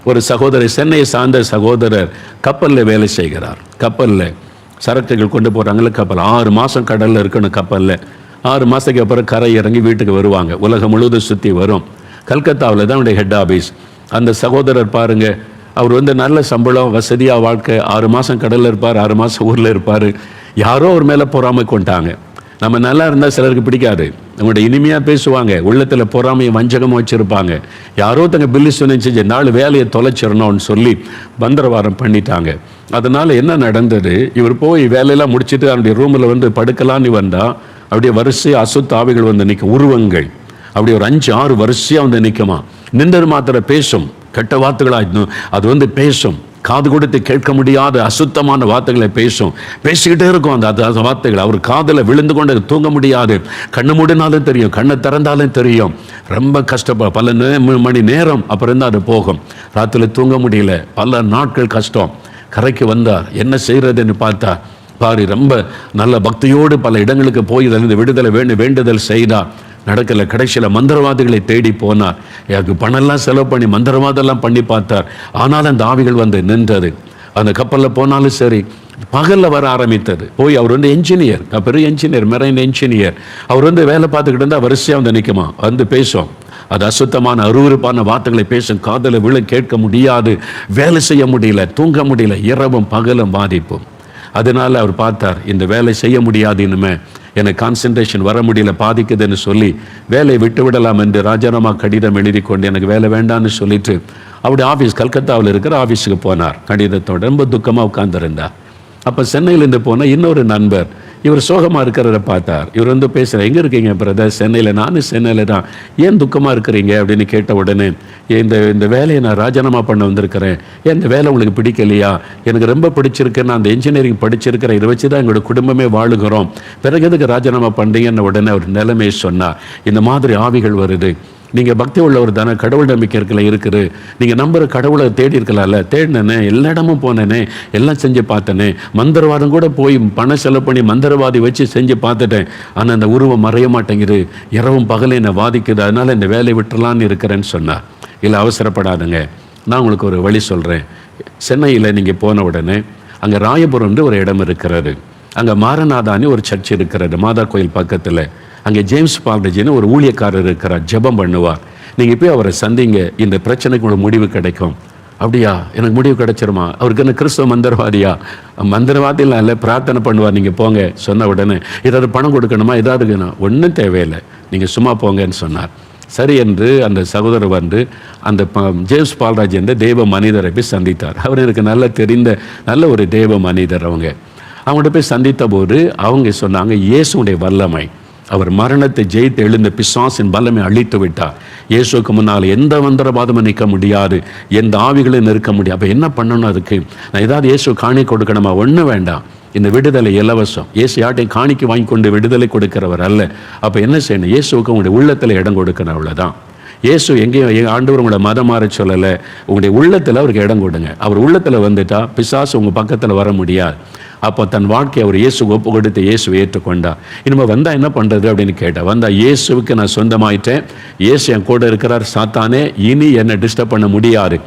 ஒரு சகோதரர், சென்னையை சார்ந்த சகோதரர், கப்பலில் வேலை செய்கிறார். கப்பலில் சரக்குகள் கொண்டு போகிறாங்கள, கப்பல் 6 மாதம் கடலில் இருக்கணும். கப்பலில் 6 மாதத்துக்கு அப்புறம் கரை இறங்கி வீட்டுக்கு வருவாங்க. உலகம் முழுவதும் சுற்றி வரும். கல்கத்தாவில் தான் அவருடைய ஹெட் ஆஃபீஸ். அந்த சகோதரர் பாருங்க, அவர் நல்ல சம்பளம், வசதியாக வாழ்க்கை. 6 மாதம் கடலில் இருப்பார், 6 மாதம் ஊரில் இருப்பார். யாரோ ஒரு மேலே பொறாமை கொண்டாங்க. நம்ம நல்லா இருந்தால் சிலருக்கு பிடிக்காது, நம்மளுடைய இனிமையாக பேசுவாங்க, உள்ளத்தில் பொறாமையும் வஞ்சகமாக வச்சுருப்பாங்க. யாரோ தங்க பில்லு செஞ்சு நாலு வேலையை தொலைச்சிடணும்னு சொல்லி மந்திரவாதம் பண்ணிட்டாங்க. அதனால் என்ன நடந்தது, இவர் போய் வேலையெல்லாம் முடிச்சுட்டு அவருடைய ரூமில் படுக்கலான்னு வந்தால் அப்படியே வரிசையாக அசுத்த ஆவிகள் நிற்கும், உருவங்கள். அப்படி ஒரு 5-6 வரிசையாக நிற்குமா. நின்று மாத்திர பேசும், கெட்ட வார்த்தைகளாக அது பேசும், காது கொடுத்து கேட்க முடியாத அசுத்தமான வார்த்தைகளை பேசும், பேசிக்கிட்டே இருக்கும் அந்த வார்த்தைகள். அவர் காதில் விழுந்து கொண்டு தூங்க முடியாது. கண்ணு மூடினாலும் தெரியும், கண்ணை திறந்தாலும் தெரியும். ரொம்ப கஷ்டப்பட பல மணி நேரம் அப்புறம் தான் அது போகும். ராத்திரி தூங்க முடியல, பல நாட்கள் கஷ்டம். கரைக்கு வந்தார், என்ன செய்யறதுன்னு பார்த்தா பாரு, ரொம்ப நல்ல பக்தியோடு பல இடங்களுக்கு போய் இதிலிருந்து விடுதலை வேண்டுதல் செய்தார். நடக்கல. கடைசியில் மந்திரவாதிகளை தேடி போனார். எனக்கு பணம்லாம் செலவு பண்ணி மந்திரவாதெல்லாம் பண்ணி பார்த்தார். ஆனாலும் அந்த ஆவிகள் நின்றது. அந்த கப்பலில் போனாலும் சரி, பகலில் வர ஆரம்பித்தது. போய் அவர் என்ஜினியர், பெரிய என்ஜினியர், மெரைன் என்ஜினியர். அவர் வவேலை பார்த்துக்கிட்டு இருந்தால் வரிசையாக நிற்குமா, பேசும். அது அசுத்தமான அருவருப்பான வார்த்தைகளை பேசும். காதலை விழ கேட்க முடியாது, வேலை செய்ய முடியல, தூங்க முடியல, இரவும் பகலும் பாதிப்பும். அதனால அவர் பார்த்தார், இந்த வேலை செய்ய முடியாது, இனிமே எனக்கு கான்சன்ட்ரேஷன் வர முடியல, பாதிக்குதுன்னு சொல்லி வேலையை விட்டு விடலாம் என்று ராஜினாமா கடிதம் எழுதி கொண்டு எனக்கு வேலை வேண்டான்னு சொல்லிட்டு அவருடைய ஆஃபீஸ், கல்கத்தாவில் இருக்கிற ஆஃபீஸுக்கு போனார். கடிதத்தோடு ரொம்ப துக்கமாக உட்கார்ந்துருந்தார். அப்போ சென்னையிலேருந்து போனால் இன்னொரு நண்பர், இவர் சோகமாக இருக்கிறத பார்த்தார். இவர் பேசுகிறார், எங்கே இருக்கீங்க பிரதர்? சென்னையில். நானும் சென்னையில் தான். ஏன் துக்கமாக இருக்கிறீங்க அப்படின்னு கேட்ட உடனே, இந்த வேலையை நான் ராஜினாமா பண்ண வந்திருக்கிறேன். ஏன் இந்த வேலை உங்களுக்கு பிடிக்கலையா? எனக்கு ரொம்ப பிடிச்சிருக்கு, நான் அந்த இன்ஜினியரிங் படிச்சிருக்கிறேன், இதை வச்சு தான் எங்களோட குடும்பமே வாழுகிறோம், பிறகு எதுக்கு ராஜினாமா பண்ணுறீங்கன்னு உடனே அவர் நிலைமையை சொன்னார். இந்த மாதிரி ஆவிகள் வருது, நீங்கள் பக்தி உள்ளவர் தானே, கடவுள் நம்பிக்கை இருக்குது, நீங்கள் நம்புற கடவுளை தேடி இருக்கலாம்ல. தேடினேனே, எல்லா இடமும் போனேனே, எல்லாம் செஞ்சு பார்த்தேனே, மந்திரவாதம் கூட போய் பணம் செலவு பண்ணி மந்திரவாதி வச்சு செஞ்சு பார்த்துட்டேன். ஆனால் அந்த உருவம் மறைய மாட்டேங்குது, இரவும் பகலும் என்னை வாதிக்குது, அதனால் இந்த வேலையை விட்டுலான்னு இருக்கிறேன்னு சொன்னார். இல்லை, அவசரப்படாதுங்க, நான் உங்களுக்கு ஒரு வழி சொல்கிறேன். சென்னையில் நீங்கள் போன உடனே அங்கே ராயபுரம் ஒரு இடம் இருக்கிறது. அங்கே மாரநாதானி ஒரு சர்ச் இருக்கிறது, மாதா கோயில் பக்கத்தில். அங்கே ஜேம்ஸ் பால்டஜின்னு ஒரு ஊழியக்காரர் இருக்கிறார், ஜெபம் பண்ணுவார். நீங்கள் போய் அவரை சந்திங்க, இந்த பிரச்சனைக்கு ஒரு முடிவு கிடைக்கும். அப்படியா, எனக்கு முடிவு கிடைச்சிருமா? அவருக்கு என்ன கிறிஸ்தவ மந்திரவாதியா? மந்திரவாதிலாம் இல்லை, பிரார்த்தனை பண்ணுவார், நீங்கள் போங்க. சொன்ன உடனே ஏதாவது பணம் கொடுக்கணுமா, ஏதாவது ஒன்றும் தேவையில்லை, நீங்கள் சும்மா போங்கன்னு சொன்னார். சரி என்று அந்த சகோதரர் அந்த ஜேம்ஸ் பால்ராஜ் என்ற தெய்வ மனிதரை போய் சந்தித்தார். அவர் எனக்கு நல்ல தெரிந்த நல்ல ஒரு தெய்வ மனிதர். அவங்கள்ட்ட போய் சந்தித்த போது அவங்க சொன்னாங்க, இயேசுடைய வல்லமை, அவர் மரணத்தை ஜெயித்து எழுந்த பிசாசின் வல்லமை அழித்து விட்டார். இயேசுக்கு முன்னால் எந்த மந்திரவாதமும் நிற்க முடியாது, எந்த ஆவிகளையும் நிற்க முடியாது. அப்போ என்ன பண்ணணும்? அதுக்கு நான் ஏதாவது இயேசு காணி கொடுக்கணுமா? ஒன்றும் வேண்டாம், இந்த விடுதலை இலவசம். இயேசு யார்ட்டையும் காணிக்கு வாங்கி கொண்டு விடுதலை கொடுக்கிறவர் அல்ல. அப்போ என்ன செய்யணும்? இயேசுக்கு உங்களுடைய உள்ளத்தில் இடம் கொடுக்கணும், அவ்வளோதான். இயேசு எங்கேயும் ஆண்டவர் உங்களை மதம் மாற சொல்லலை. உங்களுடைய உள்ளத்தில் அவருக்கு இடம் கொடுங்க. அவர் உள்ளத்தில் வந்துட்டா பிசாசு உங்கள் பக்கத்தில் வர முடியாது. அப்போ தன் வாழ்க்கையை அவர் இயேசு ஒப்பு கொடுத்து இயேசுவை ஏற்றுக்கொண்டா. இனிமேல் வந்தால் என்ன பண்ணுறது அப்படின்னு கேட்டால், வந்தால் இயேசுவுக்கு நான் சொந்தமாயிட்டேன், இயேசு என் கூட இருக்கிறார், சாத்தானே இனி என்னை டிஸ்டர்ப் பண்ண முடியாது,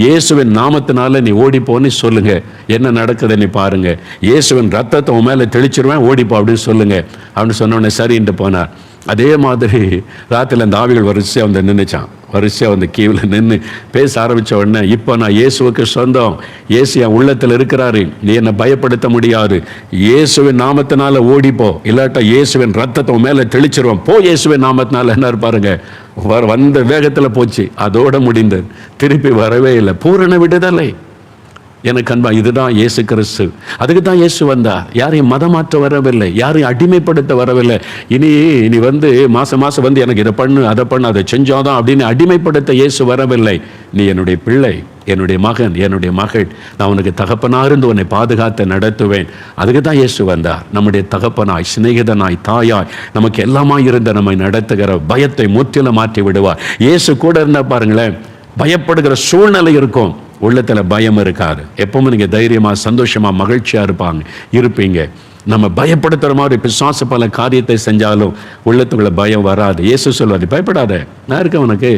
இயேசுவின் நாமத்தினால நீ ஓடிப்போன்னு சொல்லுங்க, என்ன நடக்குது நீ பாருங்க, இயேசுவின் ரத்தத்தை உன் மேலே தெளிச்சிருவேன், ஓடிப்போ அப்படின்னு சொல்லுங்க அப்படின்னு சொன்னோடனே சரின்ட்டு போனார். அதே மாதிரி ராத்திரியில் அந்த ஆவிகள் வரிசையாக வந்து நின்றுச்சான். வரிசையாக வந்து கீவில் நின்று பேச ஆரம்பித்த உடனே, இப்போ நான் இயேசுவுக்கு சொந்தம், இயேசு என் உள்ளத்தில் இருக்கிறாரு, நீ என்னை பயப்படுத்த முடியாது, இயேசுவின் நாமத்தினால ஓடிப்போ, இல்லாட்டா இயேசுவின் ரத்தத்தை மேலே தெளிச்சிருவோம், போ இயேசுவின் நாமத்தினால. என்ன பாருங்க, வந்த வேகத்தில் போச்சு, அதோட முடிந்தது, திருப்பி வரவே இல்லை. பூரண விடுதலை. எனக்கு அன்பா, இதுதான் இயேசு கிறிஸ்து. அதுக்கு தான் இயேசு வந்தார். யாரையும் மதமாற்ற வரவில்லை, யாரையும் அடிமைப்படுத்த வரவில்லை. இனி வந்து மாசம் வந்து எனக்கு இதை பண்ணு அதை பண்ணு அதை செஞ்சாதான் அப்படின்னு அடிமைப்படுத்த இயேசு வரவில்லை. நீ என்னுடைய பிள்ளை, என்னுடைய மகன், என்னுடைய மகள், நான் உனக்கு தகப்பனாக இருந்து உன்னை பாதுகாத்து நடத்துவேன். அதுக்கு தான் இயேசு வந்தார். நம்முடைய தகப்பனாய், சிநேகிதனாய், தாயாய், நமக்கு எல்லாமாய் இருந்த நம்மை நடத்துகிற பயத்தை முற்றிலும் மாற்றி விடுவார். இயேசு கூட இருந்தா பாருங்களேன், பயப்படுகிற சூழ்நிலை இருக்கும், உள்ளத்தில் பயம் இருக்காது. எப்பவுமே நீங்கள் தைரியமாக, சந்தோஷமாக, மகிழ்ச்சியாக இருப்பீங்க. நம்ம பயப்படுத்துகிற மாதிரி பிசாசு பல காரியத்தை செஞ்சாலும் உள்ளத்துக்குள்ள பயம் வராது. இயேசு சொல்வார், பயப்படாத, நான் இருக்கேன் உனக்கு,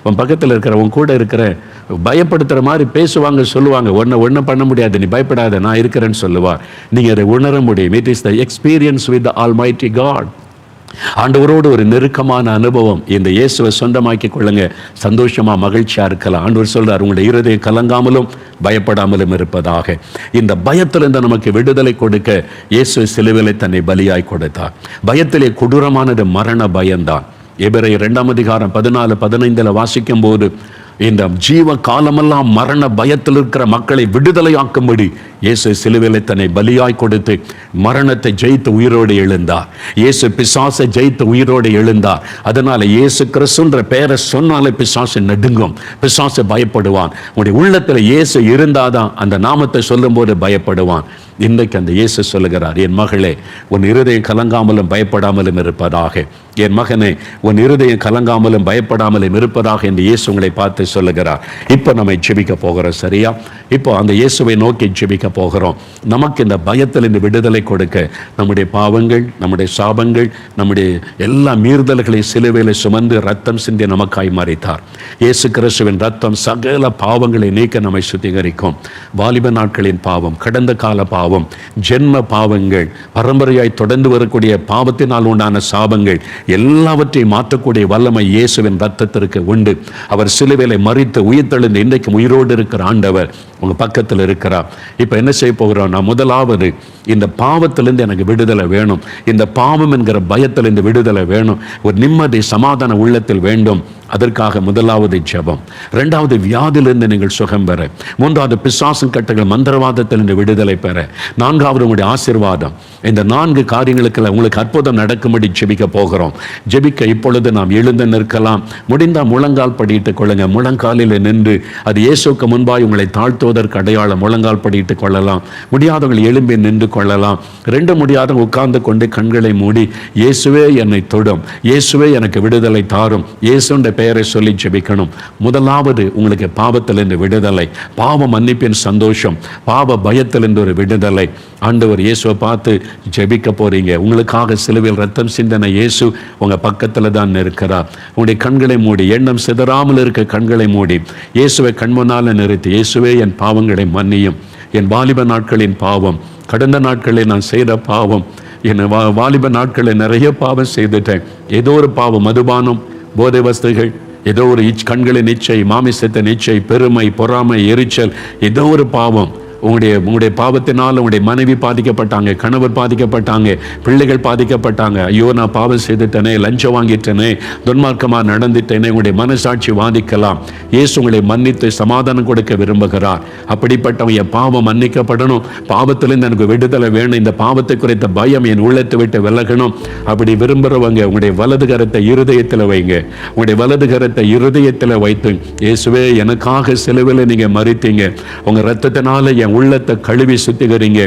உன் பக்கத்தில் இருக்கிற, உன் கூட இருக்கிற. பயப்படுத்துகிற மாதிரி பேசுவாங்க, சொல்லுவாங்க, ஒன்றும் பண்ண முடியாது, நீ பயப்படாத, நான் இருக்கிறேன்னு சொல்லுவார். நீங்கள் அதை உணர முடியும். It is the experience with the almighty god. ஆண்டவரோடு ஒரு நெருக்கமான அனுபவம். இந்த இயேசுவை சொந்தமாக்கி கொள்ளுங்க, சந்தோஷமா மகிழ்ச்சியா இருக்கலாம். ஆண்டவர் சொல்றார், உங்களுடைய இருதயம் கலங்காமலும் பயப்படாமலும் இருப்பதாக. இந்த பயத்திலிருந்து நமக்கு விடுதலை கொடுக்க இயேசு சிலுவையிலே தன்னை பலியாய் கொடுத்தார். பயத்திலே கொடூரமானது மரண பயம்தான். எபிரேயர் 2:14-15 வாசிக்கும் போது, இந்த ஜீவ காலமெல்லாம் மரண பயத்தில் இருக்கிற மக்களை விடுதலையாக்கும்படி இயேசு சிலுவையிலே தன்னை பலியாய் கொடுத்து மரணத்தை ஜெயித்து உயிரோடு எழுந்தார். இயேசு பிசாசை ஜெயித்து உயிரோடு எழுந்தார். அதனால இயேசு கிறிஸ்துன்ற பெயரை சொன்னாலே பிசாசு நடுங்கும், பிசாசு பயப்படுவான். உங்களுடைய உள்ளத்தில் இயேசு இருந்தாதான் அந்த நாமத்தை சொல்லும் போது பயப்படுவான். இன்றைக்கு அந்த இயேசு சொல்லுகிறார், என் மகளே, உன் இருதயம் கலங்காமலும் பயப்படாமலும் இருப்பதாக. என் மகனே, உன் இருதயம் கலங்காமலும் பயப்படாமலும் இருப்பதாக என்று இயேசு உங்களை பார்த்து சொல்லுகிறார். இப்போ நம்ம ஜெபிக்க போகிறோம், சரியா? இப்போ அந்த இயேசுவை நோக்கி ஜெபிக்க போகிறோம். நமக்கு இந்த பயத்தில் இந்த விடுதலை கொடுக்க நம்முடைய பாவங்கள், நம்முடைய சாபங்கள், நம்முடைய எல்லா மீறுதல்களை சிலுவையில் சுமந்து ரத்தம் சிந்தி நமக்காய் மரித்தார். இயேசு கிறிஸ்துவின் ரத்தம் சகல பாவங்களை நீக்க நம்மை சுத்திகரிக்கும். வாலிப நாட்களின் பாவம், கடந்த கால பாவம், ஜென்ம பாவங்கள், பரம்பரையாய் தொடர்ந்து வரக்கூடிய பாவத்தினால் உண்டான சாபங்கள் எல்லாவற்றையும் மாற்றக்கூடிய வல்லமை இயேசுவின் ரத்தத்திற்கு உண்டு. அவர் சிலுவையிலே மரித்து உயிர்த்தெழுந்து இன்றைக்கும் உயிரோடு இருக்கிற ஆண்டவர் உங்க பக்கத்தில் இருக்கிறார். இப்ப என்ன செய்ய போகிறோம்? நான் முதலாவது இந்த பாவத்திலிருந்து எனக்கு விடுதலை வேணும், இந்த பாவம் என்கிற பயத்திலிருந்து விடுதலை வேணும், ஒரு நிம்மதி சமாதான உள்ளத்தில் வேண்டும். அதற்காக முதலாவது ஜெபம். இரண்டாவது வியாதியிலிருந்து நீங்கள் சுகம் பெற. மூன்றாவது பிசாசின் கட்டுகள் மந்திரவாதத்திலிருந்து விடுதலை பெற. நான்காவது உங்களுடைய ஆசீர்வாதம். இந்த 4 காரியங்களுக்கு உங்களுக்கு அற்புதம் நடக்கும்படி ஜெபிக்க போகிறோம். ஜெபிக்க இப்பொழுது நாம் எழுந்து நிற்கலாம். முடிந்தால் முழங்கால் படியிட்டுக் கொள்ளுங்க. முழங்காலில் நின்று அது இயேசுக்கு முன்பாய் உங்களை தாழ்த்துவதற்கு அடையாளம். முழங்கால் படியிட்டுக் கொள்ளலாம். முடியாதவர்கள் எழும்பி நின்று கொள்ளலாம். 2 முடியாதவங்க உட்கார்ந்து கொண்டு கண்களை மூடி, இயேசுவே என்னை தொடும், இயேசுவே எனக்கு விடுதலை தாரும், இயேசுன்ற பெயரை சொல்லி ஜெபிக்கணும். முதலாவது உங்களுக்கு பாவத்திலிருந்து விடுதலை, பாவ மன்னிப்பின் சந்தோஷம், பாவ பயத்திலிருந்து ஒரு விடுதலை. ஆண்டவர் இயேசுவை பார்த்து ஜெபிக்க போறீங்க. உங்களுக்காக சிலுவையில் ரத்தம் சிந்தின இயேசு உங்க பக்கத்துல தான் இருக்கிறார். உங்களுடைய கண்களை மூடி, எண்ணம் சிதறாமல் இருக்க கண்களை மூடி இயேசுவை கண்முன்னால நிறுத்தி, இயேசுவே என் பாவங்களை மன்னியும், என் வாலிப நாட்களின் பாவம், கடந்த நாட்களில் நான் செய்த பாவம், என் வாலிப நாட்களில் நிறைய பாவம் செய்துட்டேன். ஏதோ ஒரு பாவம், மதுபானம், போதை வஸ்துகள், ஏதோ ஒரு கண்களின் இச்சை, மாமிசத்தின் இச்சை, பெருமை, பொறாமை, எரிச்சல், ஏதோ ஒரு பாவம். உங்களுடைய பாவத்தினால் உங்களுடைய மனைவி பாதிக்கப்பட்டாங்க, கணவர் பாதிக்கப்பட்டாங்க, பிள்ளைகள் பாதிக்கப்பட்டாங்க. ஐயோ, நான் பாவம் செய்துட்டேனே, லஞ்சம் வாங்கிட்டேனே, துன்மார்க்கமாக நடந்துட்டேனே, உங்களுடைய மனசாட்சி வாதிக்கலாம். இயேசு உங்களை மன்னித்து சமாதானம் கொடுக்க விரும்புகிறார். அப்படிப்பட்டவன் என் பாவம் மன்னிக்கப்படணும், பாவத்திலிருந்து எனக்கு விடுதலை வேணும், இந்த பாவத்தை குறித்த பயம் என் உள்ளத்தை விட்டு விலகணும். அப்படி விரும்புகிறவங்க உங்களுடைய வலது கரத்தை இருதயத்தில் வைங்க. உங்களுடைய வலது கரத்தை இருதயத்தில் வைத்து, இயேசுவே எனக்காக சிலுவையில் நீங்க மரித்தீங்க, உங்க ரத்தத்தினால என் என் உள்ளத்தை கழுவி சுத்திகரிங்க.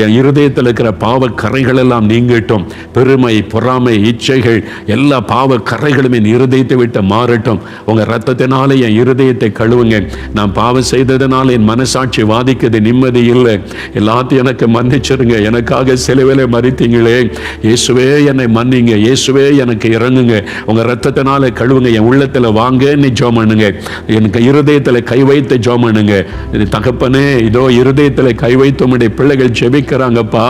என் இருதயத்தில் இருக்கிற பாவ கரைகள் எல்லாம் நீங்கட்டும். பெருமை, பொறாமை, இச்சைகள், எல்லா பாவ கரைகளும் என் இருதயத்தை விட்டு மாறட்டும். உங்க ரத்தத்தினால என் இருதயத்தை கழுவுங்க. நான் பாவம் செய்ததுனால என் மனசாட்சி வாதிக்குது, நிம்மதி இல்லை. எல்லாத்தையும் எனக்கு மன்னிச்சிருங்க. எனக்காக சிலுவையிலே மரித்தீங்களே, இயேசுவே என்னை மன்னிங்க, இயேசுவே எனக்கு இறங்குங்க, உங்க ரத்தத்தினால கழுவுங்க, என் உள்ளத்துல வாங்க நீ ஜெபம் பண்ணுங்க. எனக்கு இருதயத்தில் கை வைத்து ஜெபம் பண்ணுங்க. தகப்பனே, இதோ இருதயத்தில் கை வைத்து உம்முடைய பிள்ளைகள் ஜெபிக்கிறாங்கப்பா.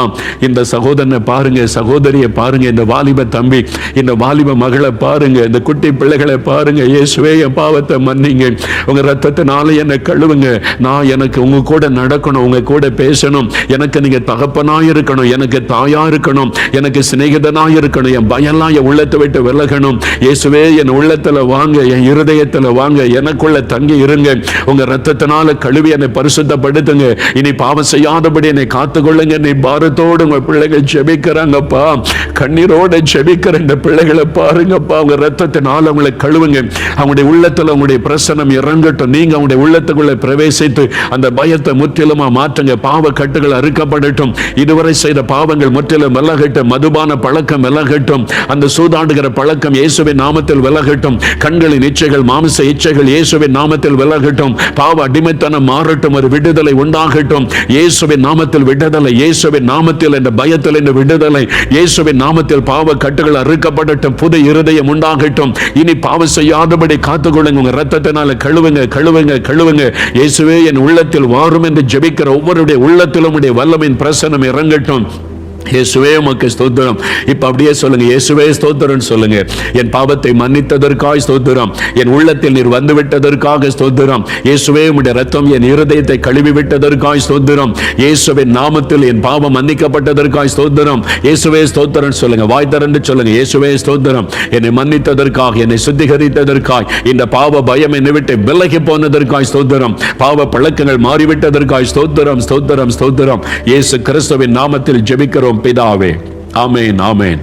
இந்த சகோதரனை பாருங்க, சகோதரியை பாருங்க, இந்த வாலிப தம்பி, இந்த வாலிப மகளை பாருங்க, இந்த குட்டி பிள்ளைகளை பாருங்க. இயேசுவே என் பாவத்தை மன்னிங்க, உங்க ரத்தத்தினால என்னை கழுவுங்க. நான் எனக்கு உங்க கூட நடக்கணும், உங்க கூட பேசணும், எனக்கு நீங்க தகப்பனா இருக்கணும், எனக்கு தாயா இருக்கணும், எனக்கு சிநேகிதனா இருக்கணும். என் பயம்லாம் என் உள்ளத்தை விட்டு விலகணும். இயேசுவே என் உள்ளத்துல வாங்க, என் இருதயத்துல வாங்க, எனக்குள்ள தங்கி இருங்க. உங்க ரத்தத்தினால கழுவி என்னை பரிசுத்தப்படுத்துங்க. இனி பாவம் செய்யாதபடி என்னை காத்துக்கொள்ளுங்க. நீ பாரத்தோடு உங்க பிள்ளைகள் ஜெபிக்கிறாங்கப்பா, கண்ணீரோட ஜெபிக்கிற இந்த பிள்ளைகளை பாருங்கப்பா. உங்க ரத்தத்தினால அவங்களை கழுவுங்க. அவங்களுடைய உள்ளத்துல உங்களுடைய பிரசனம் இறங்கட்டும். நீங்க அவங்களுடைய உள்ளத்துக்குள்ள பிரவேசித்து அந்த பயத்தை முற்றிலுமா மாற்றுங்க. பாவ கட்டுகள் அறுக்கப்படட்டும். இதுவரை செய்த பாவங்கள் முற்றிலும் விலகட்டும். மதுபான பழக்கம் விலகட்டும். அந்த சூதாடுகிற பழக்கம் இயேசுவின் நாமத்தில் விலகட்டும். கண்களின் இச்சைகள், மாமிச இச்சைகள் இயேசுவின் நாமத்தில் விலகட்டும். பாவ அடிமைத்தனம் மாறட்டும். ஒரு விடுதலை உண்டாகட்டும். இயேசுவின் நாமத்தில் விடுதலை, இயேசுவின் நாமத்தில் இந்த பயத்தில் இந்த விடுதலை, இயேசுவின் நாமத்தில் பாவ கட்டுகள் அறுக்கப்படட்டும். புது இருதயம் உண்டாகட்டும். இனி பாவம் செய்யாதபடி காத்துக்கொள்ளுங்க. உங்க ரத்தத்தினால கழுவுங்க, கழுவுங்க, கழுவுங்க. இயேசுவே என் உள்ளத்தில் வாரும் என்று ஜெபிக்கிற ஒவ்வொருடைய உள்ளத்திலும் உடைய வல்லமையின் பிரசனம் இறங்கட்டும். இயேசுவே உமக்கு ஸ்தோத்திரம். இப்ப அப்படியே சொல்லுங்க, இயேசுவே ஸ்தோத்திரம் சொல்லுங்க. என் பாவத்தை மன்னித்ததற்காக ஸ்தோத்திரம். என் உள்ளத்தில் நீர் வந்து விட்டதற்காக ஸ்தோத்திரம். இயேசுவே உம்முடைய ரத்தம் என் இருதயத்தை கழுவி விட்டதற்காக ஸ்தோத்திரம். இயேசுவின் நாமத்தில் என் பாவம் மன்னிக்கப்பட்டதற்காக ஸ்தோத்திரம். இயேசுவே ஸ்தோத்திரம் சொல்லுங்க. வாய் திறந்து சொல்லுங்க, இயேசுவே ஸ்தோத்திரம். என்னை மன்னித்ததற்காக, என்னை சுத்திகரித்ததற்காக, இந்த பாவ பயம் என்னை விட்டு விலகி போனதற்காக ஸ்தோத்திரம். பாவ பழக்கங்கள் மாறிவிட்டதற்காக ஸ்தோத்திரம், ஸ்தோத்திரம், ஸ்தோத்திரம். இயேசு கிறிஸ்துவின் நாமத்தில் ஜெபிக்கிறோம் பிதாவே. ஆமென், ஆமென்.